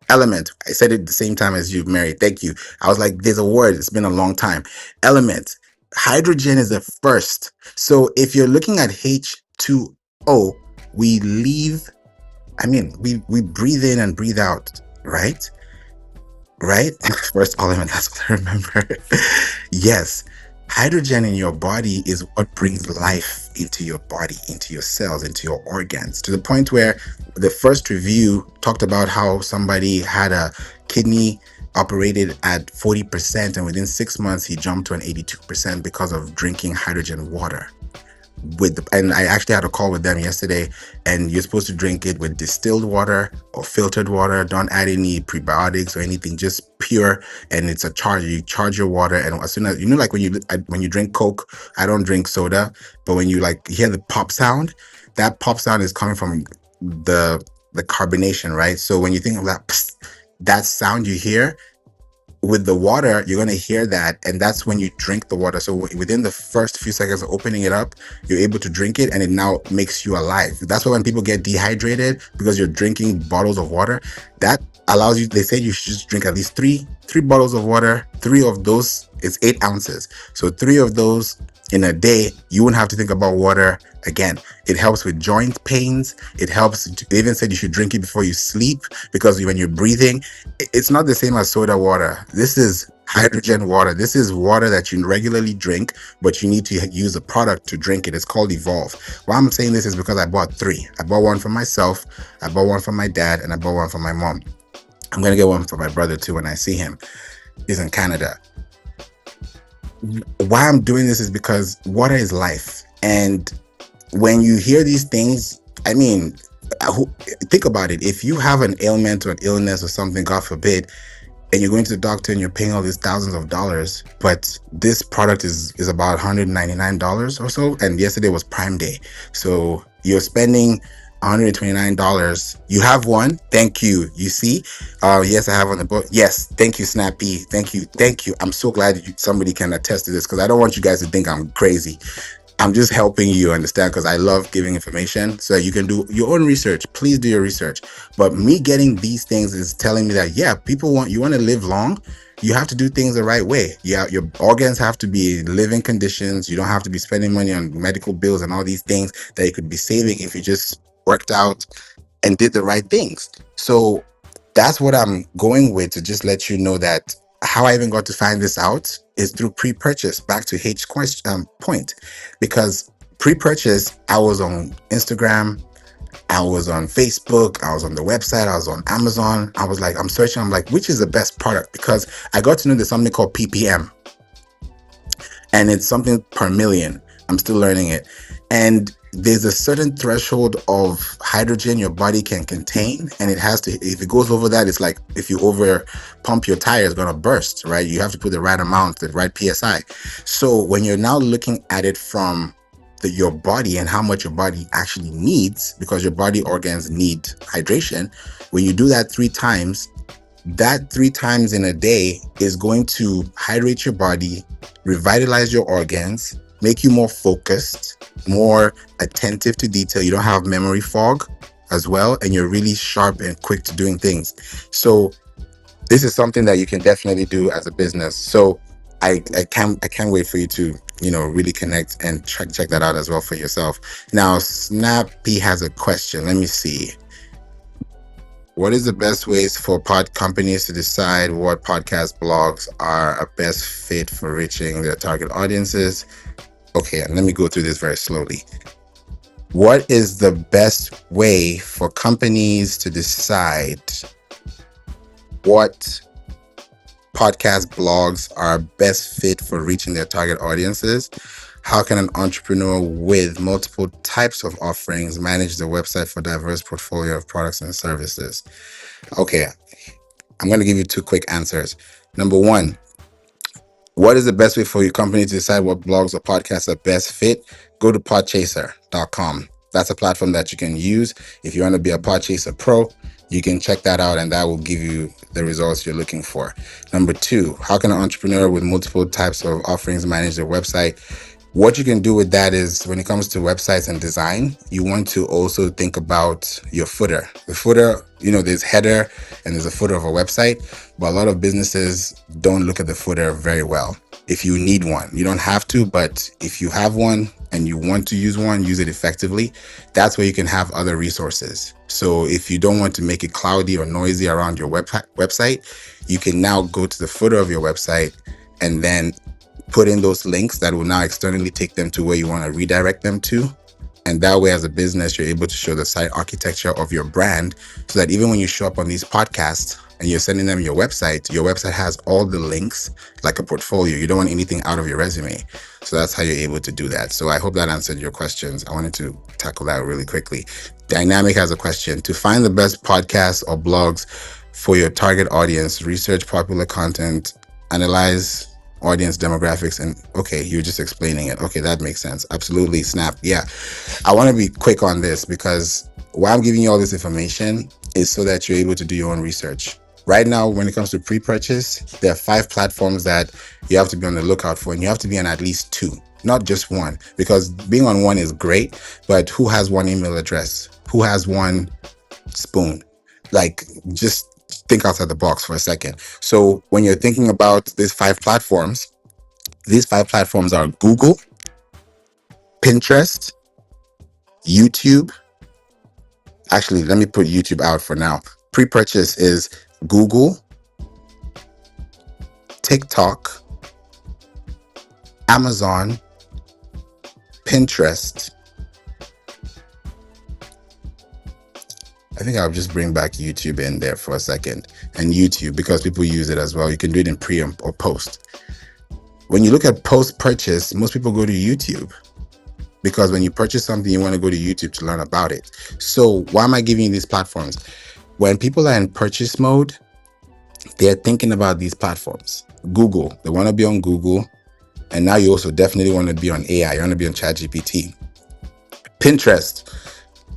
element. I said it at the same time as you, Mary. Thank you. I was like, there's a word, it's been a long time. Element. Hydrogen is the first. So if you're looking at H2O, we leave, I mean, we breathe in and breathe out, right? Right? First element, that's what I remember. Yes. Hydrogen in your body is what brings life into your body, into your cells, into your organs, to the point where the first review talked about how somebody had a kidney operated at 40%, and within 6 months he jumped to an 82% because of drinking hydrogen water. And I actually had a call with them yesterday, and you're supposed to drink it with distilled water or filtered water. Don't add any prebiotics or anything, just pure. And it's a charge. You charge your water, and as soon as you know, like when you drink Coke, I don't drink soda, but when you like hear the pop sound, that pop sound is coming from the carbonation, right? So when you think of that, psst, that sound you hear, with the water, you're going to hear that. And that's when you drink the water. So within the first few seconds of opening it up, you're able to drink it, and it now makes you alive. That's why when people get dehydrated because you're drinking bottles of water, that allows you, they say you should just drink at least three bottles of water. Three of those, it's 8 ounces. So 3 of those in a day, you wouldn't have to think about water again. It helps with joint pains. It helps. They even said you should drink it before you sleep, because when you're breathing, it's not the same as soda water. This is hydrogen water. This is water that you regularly drink, but you need to use a product to drink it. It's called Evolve. Why I'm saying this is because I bought 3. I bought one for myself, I bought one for my dad, and I bought one for my mom. I'm going to get one for my brother too when I see him. He's in Canada. Why I'm doing this is because water is life. And when you hear these things, I mean, think about it. If you have an ailment or an illness or something, God forbid, and you're going to the doctor and you're paying all these thousands of dollars, but this product is about $199 or so. And yesterday was Prime Day. So you're spending $129. You have one. Thank you. You see? Yes, I have on the book. Yes. Thank you, Snappy. Thank you. Thank you. I'm so glad that somebody can attest to this, because I don't want you guys to think I'm crazy. I'm just helping you understand, because I love giving information so that you can do your own research. Please do your research. But me getting these things is telling me that, yeah, you want to live long, you have to do things the right way. Yeah, your organs have to be in living conditions. You don't have to be spending money on medical bills and all these things that you could be saving if you just worked out and did the right things. So that's what I'm going with, to just let you know that how I even got to find this out is through pre-purchase. Back to H point, because pre-purchase, I was on Instagram, I was on Facebook, I was on the website, I was on Amazon. I was like, I'm searching, I'm like, which is the best product? Because I got to know there's something called ppm, and it's something per million. I'm still learning it. And there's a certain threshold of hydrogen your body can contain, and it has to, if it goes over that, it's like if you over pump your tire, it's going to burst, right? You have to put the right amount, the right PSI. So when you're now looking at it from your body and how much your body actually needs, because your body organs need hydration, when you do that 3 times, that 3 times in a day is going to hydrate your body, revitalize your organs, make you more focused, more attentive to detail. You don't have memory fog as well, and you're really sharp and quick to doing things. So this is something that you can definitely do as a business. So I can't wait for you to, really connect and check that out as well for yourself. Now, Snappy has a question. Let me see. What is the best ways for pod companies to decide what podcast blogs are a best fit for reaching their target audiences? Okay, and let me go through this very slowly. What is the best way for companies to decide what podcast blogs are best fit for reaching their target audiences? How can an entrepreneur with multiple types of offerings manage the website for diverse portfolio of products and services? Okay, I'm going to give you two quick answers. Number one, what is the best way for your company to decide what blogs or podcasts are best fit? Go to podchaser.com. That's a platform that you can use. If you want to be a Podchaser Pro, you can check that out and that will give you the results you're looking for. Number two, how can an entrepreneur with multiple types of offerings manage their website? What you can do with that is when it comes to websites and design, you want to also think about your footer. The footer, there's header and there's a footer of a website, but a lot of businesses don't look at the footer very well. If you need one, you don't have to, but if you have one and you want to use one, use it effectively. That's where you can have other resources. So if you don't want to make it cloudy or noisy around your website, you can now go to the footer of your website and then put in those links that will now externally take them to where you want to redirect them to. And that way, as a business, you're able to show the site architecture of your brand so that even when you show up on these podcasts and you're sending them your website has all the links like a portfolio. You don't want anything out of your resume. So that's how you're able to do that. So I hope that answered your questions. I wanted to tackle that really quickly. Dynamic has a question. To find the best podcasts or blogs for your target audience, research popular content, analyze audience demographics, and okay, you're just explaining it. Okay, that makes sense. Absolutely. Snap. Yeah. I want to be quick on this because why I'm giving you all this information is so that you're able to do your own research. Right now, when it comes to pre-purchase, there are 5 platforms that you have to be on the lookout for, and you have to be on at least 2, not just one, because being on one is great, but who has one email address? Who has one spoon? Like, just think outside the box for a second. So when you're thinking about these 5 platforms are Google, Pinterest, YouTube. Actually, let me put YouTube out for now. Pre-purchase is Google, TikTok, Amazon, Pinterest. I think I'll just bring back YouTube in there for a second. And YouTube, because people use it as well. You can do it in pre or post. When you look at post-purchase, most people go to YouTube because when you purchase something, you want to go to YouTube to learn about it. So why am I giving you these platforms? When people are in purchase mode, they're thinking about these platforms. Google, they want to be on Google. And now you also definitely want to be on AI. You want to be on ChatGPT. Pinterest,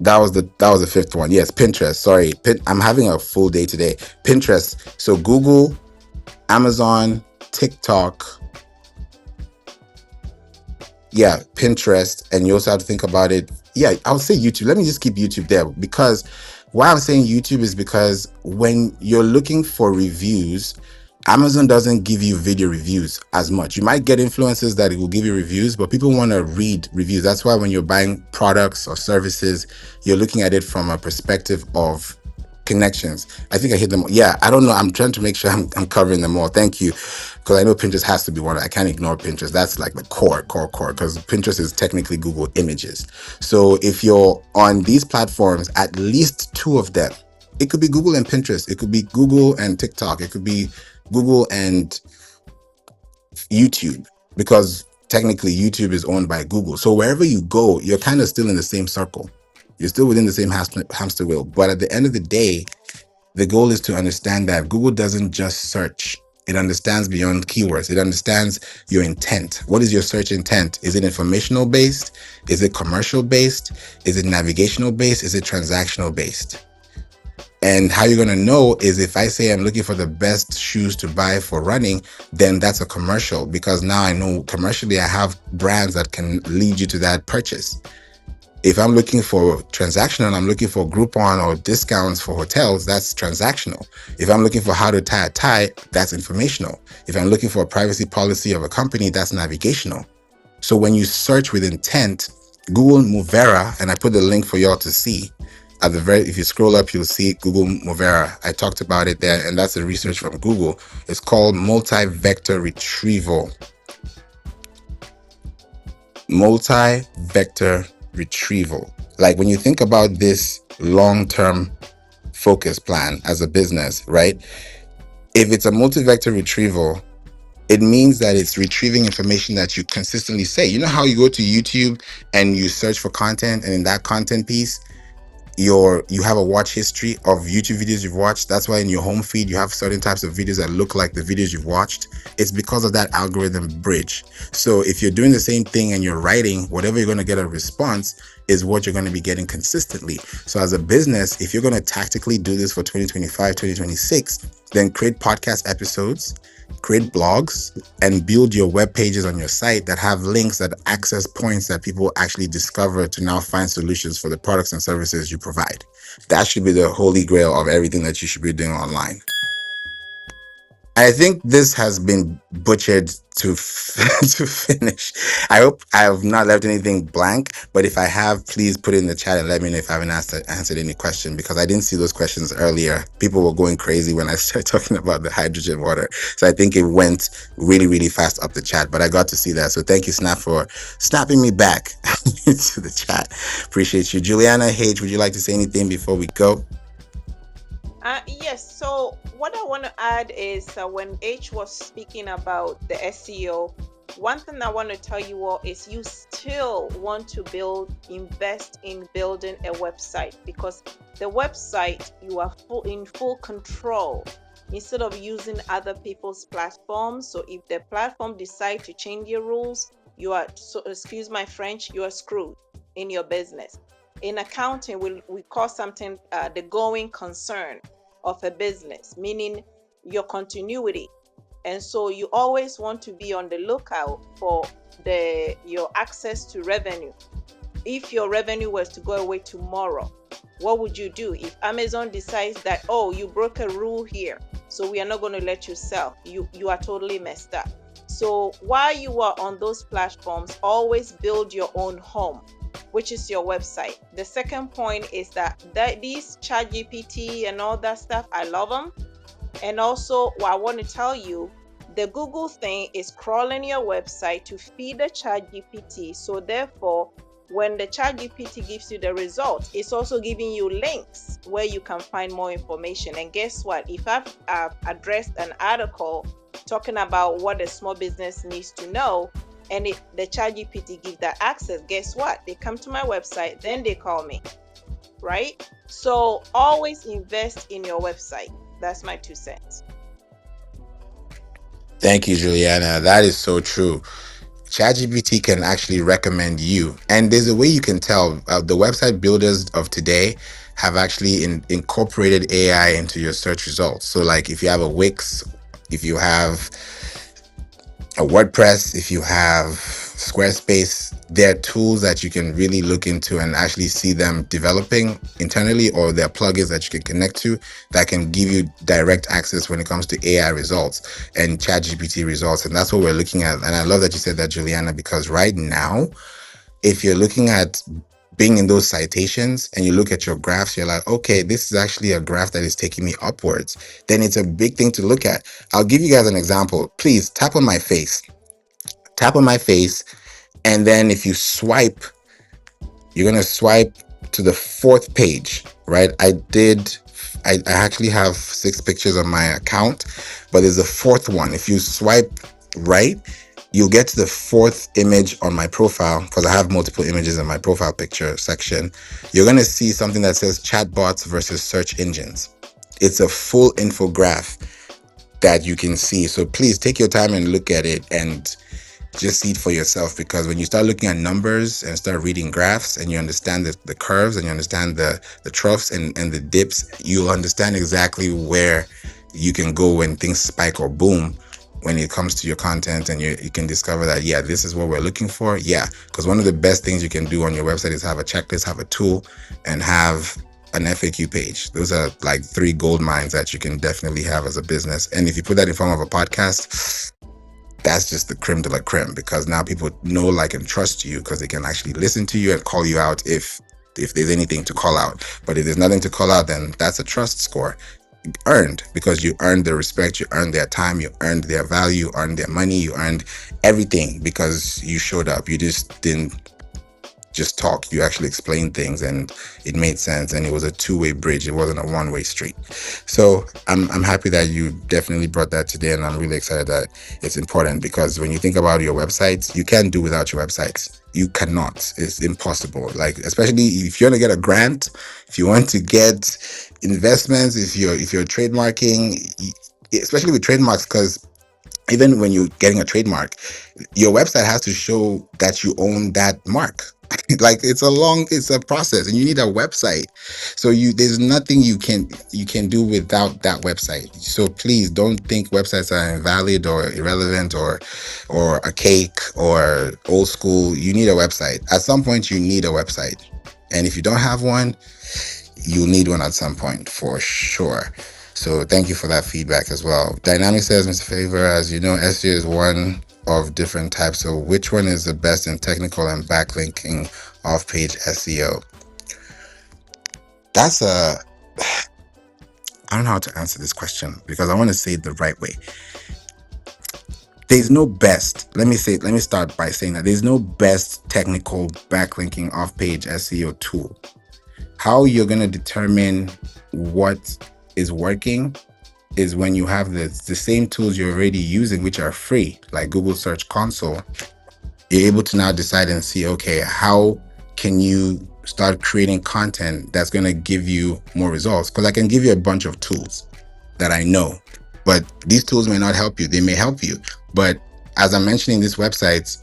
that was the 5th one. Yes, Pinterest. Sorry, I'm having a full day today. Pinterest. So Google, Amazon, TikTok, yeah, Pinterest, and you also have to think about it. Yeah, I would say YouTube. Let me just keep YouTube there because why I'm saying YouTube is because when you're looking for reviews, Amazon doesn't give you video reviews as much. You might get influencers that it will give you reviews, but people want to read reviews. That's why when you're buying products or services, you're looking at it from a perspective of connections. I think I hit them. Yeah, I don't know. I'm trying to make sure I'm covering them all. Thank you. Because I know Pinterest has to be one. I can't ignore Pinterest. That's like the core. Because Pinterest is technically Google Images. So if you're on these platforms, at least 2 of them, it could be Google and Pinterest. It could be Google and TikTok. It could be Google and YouTube, because technically YouTube is owned by Google. So wherever you go, you're kind of still in the same circle. You're still within the same hamster wheel. But at the end of the day, the goal is to understand that Google doesn't just search. It understands beyond keywords. It understands your intent. What is your search intent? Is it informational based? Is it commercial based? Is it navigational based? Is it transactional based? And how you're going to know is if I say I'm looking for the best shoes to buy for running, then that's a commercial, because now I know commercially I have brands that can lead you to that purchase. If I'm looking for transactional, I'm looking for Groupon or discounts for hotels, that's transactional. If I'm looking for how to tie a tie, that's informational. If I'm looking for a privacy policy of a company, that's navigational. So when you search with intent, Google Mera, and I put the link for y'all to see, At the very, if you scroll up, you'll see Google Mera. I talked about it there, and that's the research from Google. It's called multi-vector retrieval. Multi-vector retrieval. Like when you think about this long-term focus plan as a business, right? If it's a multi-vector retrieval, it means that it's retrieving information that you consistently say. You know how you go to YouTube and you search for content, and in that content piece, you have a watch history of YouTube videos you've watched. That's why in your home feed you have certain types of videos that look like the videos you've watched. It's because of that algorithm bridge. So if you're doing the same thing and you're writing, whatever you're going to get a response is what you're going to be getting consistently. So as a business, if you're going to tactically do this for 2025, 2026, then create podcast episodes, create blogs, and build your web pages on your site that have links, that access points that people actually discover to now find solutions for the products and services you provide. That should be the holy grail of everything that you should be doing online. I think this has been butchered to to finish. I hope I have not left anything blank, but if I have, please put it in the chat and let me know if I haven't answered any question, because I didn't see those questions earlier. People were going crazy when I started talking about the hydrogen water. So I think it went really, really fast up the chat, but I got to see that. So thank you, Snap, for snapping me back into the chat. Appreciate you. Juliana H, would you like to say anything before we go? Yes, so what I want to add is when H was speaking about the SEO, one thing I want to tell you all is you still want to invest in building a website, because the website, you are in full control instead of using other people's platforms. So if the platform decide to change your rules, you are, so excuse my French, you are screwed in your business. In accounting, we call something the going concern of a business, meaning your continuity. And so you always want to be on the lookout for your access to revenue. If your revenue was to go away tomorrow, what would you do? If Amazon decides that, oh, you broke a rule here, so we are not going to let you sell, you are totally messed up. So while you are on those platforms, always build your own home, which is your website. The second point is that these ChatGPT and all that stuff, I love them. And also, what I want to tell you, the Google thing is crawling your website to feed the ChatGPT. So therefore, when the ChatGPT gives you the result, it's also giving you links where you can find more information. And guess what? If I've addressed an article talking about what a small business needs to know, and if the ChatGPT gives that access, guess what? They come to my website, then they call me, right? So always invest in your website. That's my 2 cents. Thank you, Juliana. That is so true. ChatGPT can actually recommend you. And there's a way you can tell. The website builders of today have actually incorporated AI into your search results. So like if you have a Wix, if you have a WordPress, if you have Squarespace, there are tools that you can really look into and actually see them developing internally, or there are plugins that you can connect to that can give you direct access when it comes to AI results and ChatGPT results. And that's what we're looking at. And I love that you said that, Juliana, because right now, if you're looking at being in those citations and you look at your graphs, you're like, okay, this is actually a graph that is taking me upwards. Then it's a big thing to look at. I'll give you guys an example. Please tap on my face. Tap on my face. And then if you swipe, you're going to swipe to the 4th page, right? I actually have 6 pictures on my account, but there's a 4th one. If you swipe right, you'll get to the 4th image on my profile, because I have multiple images in my profile picture section. You're going to see something that says chatbots versus search engines. It's a full infographic that you can see. So please take your time and look at it and just see it for yourself, because when you start looking at numbers and start reading graphs and you understand the curves and you understand the troughs and the dips, you'll understand exactly where you can go when things spike or boom when it comes to your content, and you can discover that, yeah, this is what we're looking for. Yeah, because one of the best things you can do on your website is have a checklist, have a tool, and have an FAQ page. Those are like 3 gold mines that you can definitely have as a business. And if you put that in form of a podcast, that's just the creme de la creme, because now people know, like, and trust you, because they can actually listen to you and call you out if if there's anything to call out. But if there's nothing to call out, then that's a trust score earned, because you earned their respect, you earned their time, you earned their value, you earned their money, you earned everything because you showed up. You just didn't just talk. You actually explained things and it made sense, and it was a two-way bridge. It wasn't a one-way street. So I'm happy that you definitely brought that today, and I'm really excited that it's important, because when you think about your websites, you can't do without your websites. You cannot. It's impossible. Like, especially if you're gonna get a grant, if you want to get investments, if you're trademarking, especially with trademarks, because even when you're getting a trademark, your website has to show that you own that mark. Like, it's a process, and you need a website. So there's nothing you can do without that website. So please don't think websites are invalid or irrelevant or a cake or old school. You need a website. At some point, you need a website. And if you don't have one, you'll need one at some point for sure. So thank you for that feedback as well. Dynamic says, Mr. Favor, as you know, SEO is one of different types. So which one is the best in technical and backlinking off-page SEO? That's I don't know how to answer this question, because I want to say it the right way. There's no best. Let me start by saying that there's no best technical backlinking off-page SEO tool. How you're going to determine what is working is when you have the same tools you're already using, which are free, like Google Search Console. You're able to now decide and see, okay, how can you start creating content that's going to give you more results? Because I can give you a bunch of tools that I know, but these tools may not help you. They may help you, but as I'm mentioning, these websites,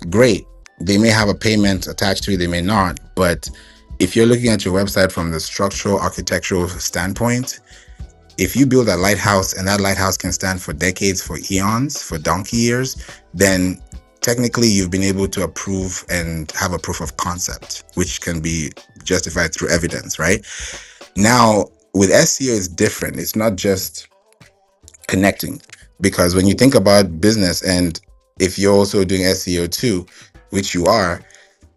great. They may have a payment attached to it, they may not. But if you're looking at your website from the structural architectural standpoint, if you build a lighthouse and that lighthouse can stand for decades, for eons, for donkey years, then technically you've been able to approve and have a proof of concept, which can be justified through evidence, right? Now, with SEO, it's different. It's not just connecting, because when you think about business, and if you're also doing SEO too, which you are,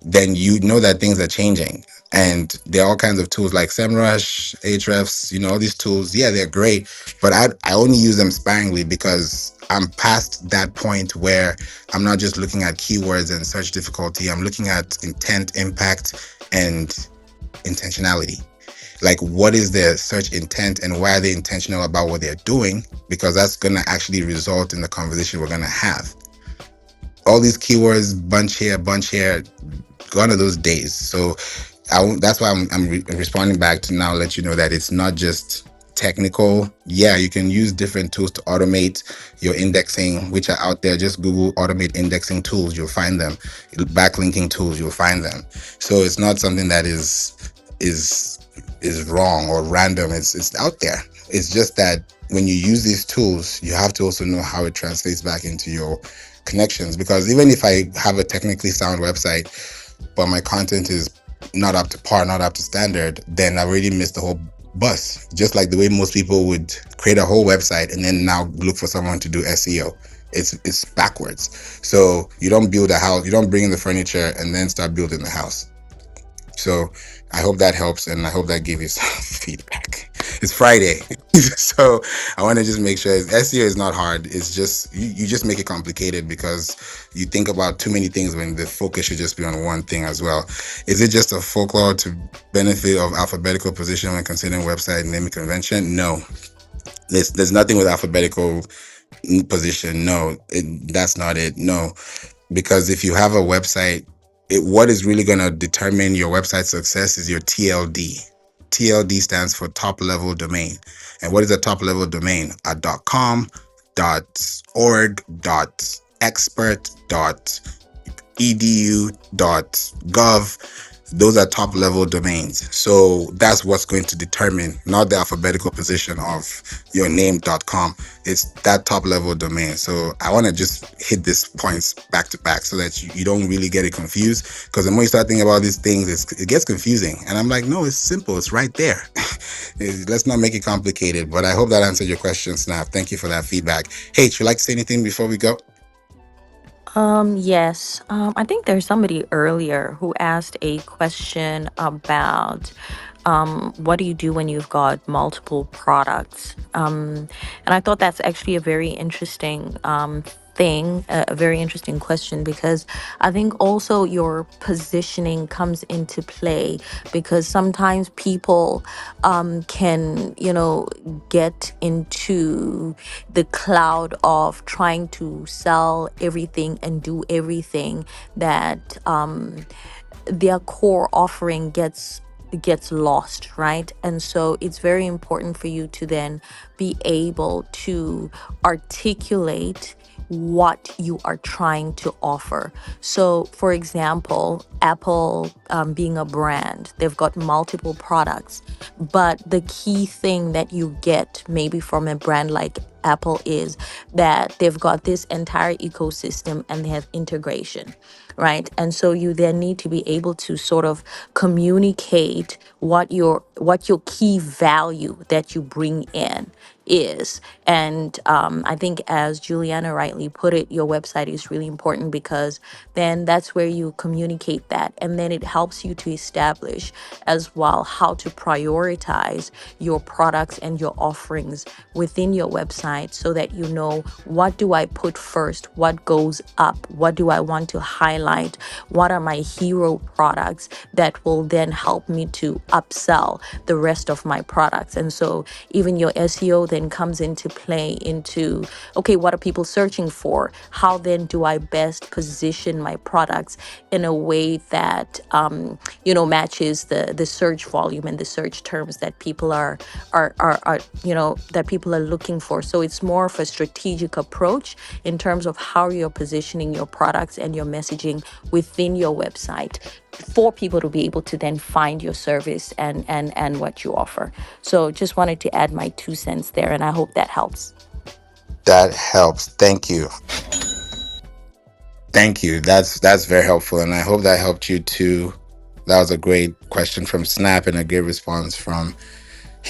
then you know that things are changing. And there are all kinds of tools like SEMrush, Ahrefs, all these tools. Yeah, they're great, but I only use them sparingly, because I'm past that point where I'm not just looking at keywords and search difficulty. I'm looking at intent, impact, and intentionality. Like, what is their search intent and why are they intentional about what they're doing? Because that's going to actually result in the conversation we're going to have. All these keywords, bunch here, gone are those days. So that's why I'm responding back to now let you know that it's not just technical. Yeah, you can use different tools to automate your indexing, which are out there. Just Google automate indexing tools, you'll find them. Backlinking tools, you'll find them. So it's not something that is wrong or random. It's out there. It's just that when you use these tools, you have to also know how it translates back into your connections. Because even if I have a technically sound website, but my content is not up to par, not up to standard, then I already missed the whole bus. Just like the way most people would create a whole website and then now look for someone to do SEO. It's backwards. So you don't build a house, you don't bring in the furniture and then start building the house. So I hope that helps, and I hope that gave you some feedback. It's Friday, so I want to just make sure SEO is not hard. It's just you just make it complicated because you think about too many things when the focus should just be on one thing as well. Is it just a folklore to benefit of alphabetical position when considering website naming convention? No, there's nothing with alphabetical position. No, that's not it. No, because if you have a website, what is really going to determine your website success is your TLD. TLD stands for top level domain. And what is a top level domain? A .com, .org, .expert, .edu, .gov. Those are top level domains. So that's what's going to determine, not the alphabetical position of your name.com. It's that top level domain. So I want to just hit these points back to back so that you don't really get it confused. Because the more you start thinking about these things, it gets confusing. And I'm like, no, it's simple. It's right there. Let's not make it complicated. But I hope that answered your question, Snap. Thank you for that feedback. Hey, would you like to say anything before we go? Yes. I think there's somebody earlier who asked a question about what do you do when you've got multiple products? And I thought that's actually a very interesting thing, a very interesting question, because I think also your positioning comes into play, because sometimes people can, get into the cloud of trying to sell everything and do everything that their core offering gets lost, right? And so it's very important for you to then be able to articulate what you are trying to offer. So for example, Apple, being a brand, they've got multiple products, but the key thing that you get maybe from a brand like Apple is that they've got this entire ecosystem and they have integration, right? And so you then need to be able to sort of communicate what your key value that you bring in is. And I think, as Juliana rightly put it, your website is really important, because then that's where you communicate that, and then it helps you to establish as well how to prioritize your products and your offerings within your website, so that you know, what do I put first, what goes up, what do I want to highlight, what are my hero products that will then help me to upsell the rest of my products. And so even your SEO then comes into play into, okay, what are people searching for? How then do I best position my products in a way that matches the search volume and the search terms that people are that people are looking for. So it's more of a strategic approach in terms of how you're positioning your products and your messaging within your website, for people to be able to then find your service and what you offer. So just wanted to add my 2 cents there, and I hope that helps. That helps. Thank you. Thank you. That's very helpful, and I hope that helped you too. That was a great question from Snap and a great response from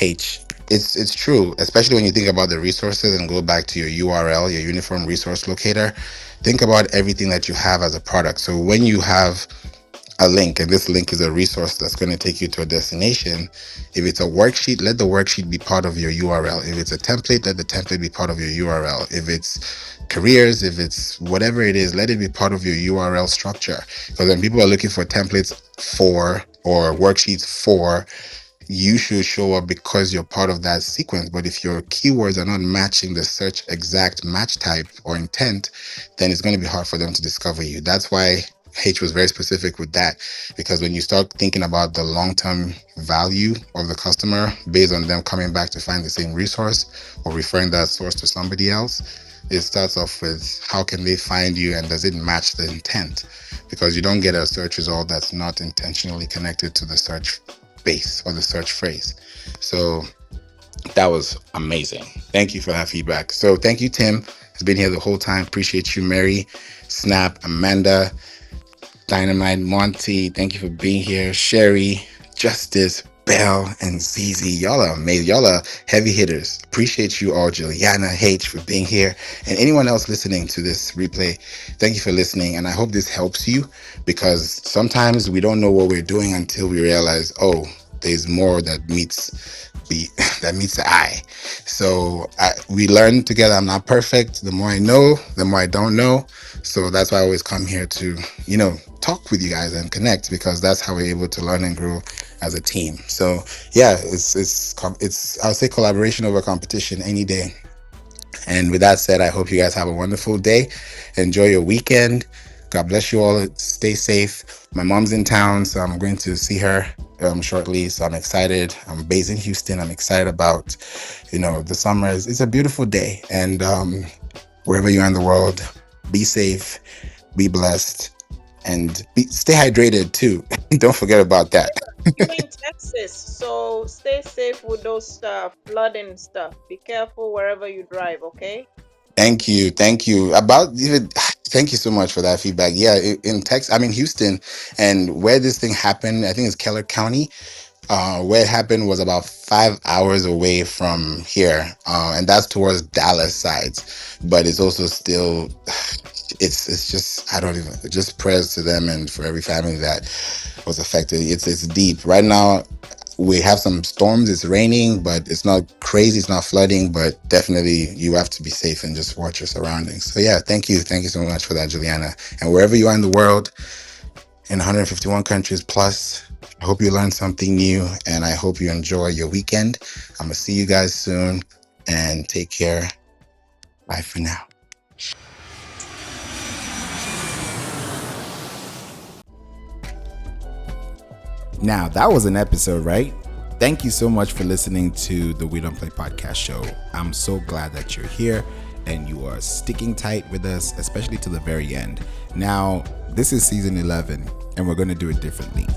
H. It's true, especially when you think about the resources and go back to your URL, your uniform resource locator. Think about everything that you have as a product. So when you have a link, and this link is a resource that's going to take you to a destination. If it's a worksheet, let the worksheet be part of your URL. If it's a template, let the template be part of your URL. If it's careers, if it's whatever it is, let it be part of your URL structure. Because when people are looking for templates for or worksheets for, you should show up because you're part of that sequence. But if your keywords are not matching the search exact match type or intent, then it's going to be hard for them to discover you. That's why H was very specific with that, because when you start thinking about the long-term value of the customer based on them coming back to find the same resource or referring that source to somebody else, it starts off with how can they find you and does it match the intent? Because you don't get a search result that's not intentionally connected to the search base or the search phrase. So that was amazing. Thank you for that feedback. So thank you, Tim. Has been here the whole time. Appreciate you, Mary, Snap, Amanda, Dynamite, Monty. Thank you for being here. Sherry, Justice, Bell, and Zizi. Y'all are amazing. Y'all are heavy hitters. Appreciate you all, Juliana H, for being here. And anyone else listening to this replay, thank you for listening. And I hope this helps you, because sometimes we don't know what we're doing until we realize, oh, there's more that meets the eye. So we learn together. I'm not perfect. The more I know, the more I don't know. So that's why I always come here to, talk with you guys and connect, because that's how we're able to learn and grow as a team. So yeah, it's I'll say collaboration over competition any day. And with that said, I hope you guys have a wonderful day. Enjoy your weekend. God bless you all. Stay safe. My mom's in town, so I'm going to see her shortly. So I'm excited. I'm based in Houston. I'm excited about, the summer. It's a beautiful day. And wherever you are in the world, be safe, be blessed, and stay hydrated too. Don't forget about that. You're in Texas, so stay safe with those flooding stuff. Be careful wherever you drive, okay? Thank you. Thank you. About even thank you so much for that feedback. Yeah, in Texas, I'm in Houston, and where this thing happened, I think it's Keller County. Where it happened was about 5 hours away from here, and that's towards Dallas sides. But it's also still it's just, I don't even, just prayers to them and for every family that was affected. It's deep right now. We have some storms, it's raining, but it's not crazy, it's not flooding, but definitely you have to be safe and just watch your surroundings. So yeah, thank you so much for that, Juliana. And wherever you are in the world, in 151 countries plus, I hope you learned something new, and I hope you enjoy your weekend. I'm gonna see you guys soon, and take care. Bye for now. Now, that was an episode, right? Thank you so much for listening to the We Don't Play podcast show. I'm so glad that you're here and you are sticking tight with us, especially to the very end. Now, this is season 11 and we're going to do it differently.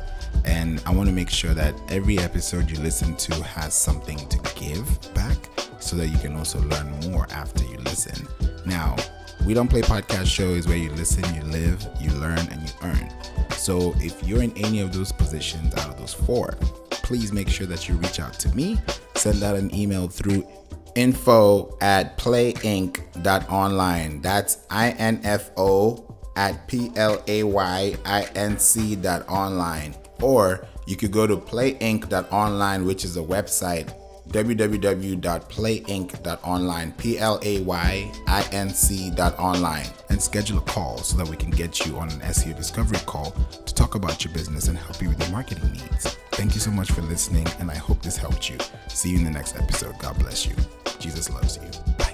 And I want to make sure that every episode you listen to has something to give back so that you can also learn more after you listen. Now, We Don't Play podcast show is where you listen, you live, you learn, and you earn. So if you're in any of those positions out of those four, please make sure that you reach out to me. Send out an email through info@playinc.online. That's info@playinc.online. Or you could go to playinc.online, which is a website, www.playinc.online, playinc.online, and schedule a call so that we can get you on an SEO discovery call to talk about your business and help you with your marketing needs. Thank you so much for listening, and I hope this helped you. See you in the next episode. God bless you. Jesus loves you. Bye.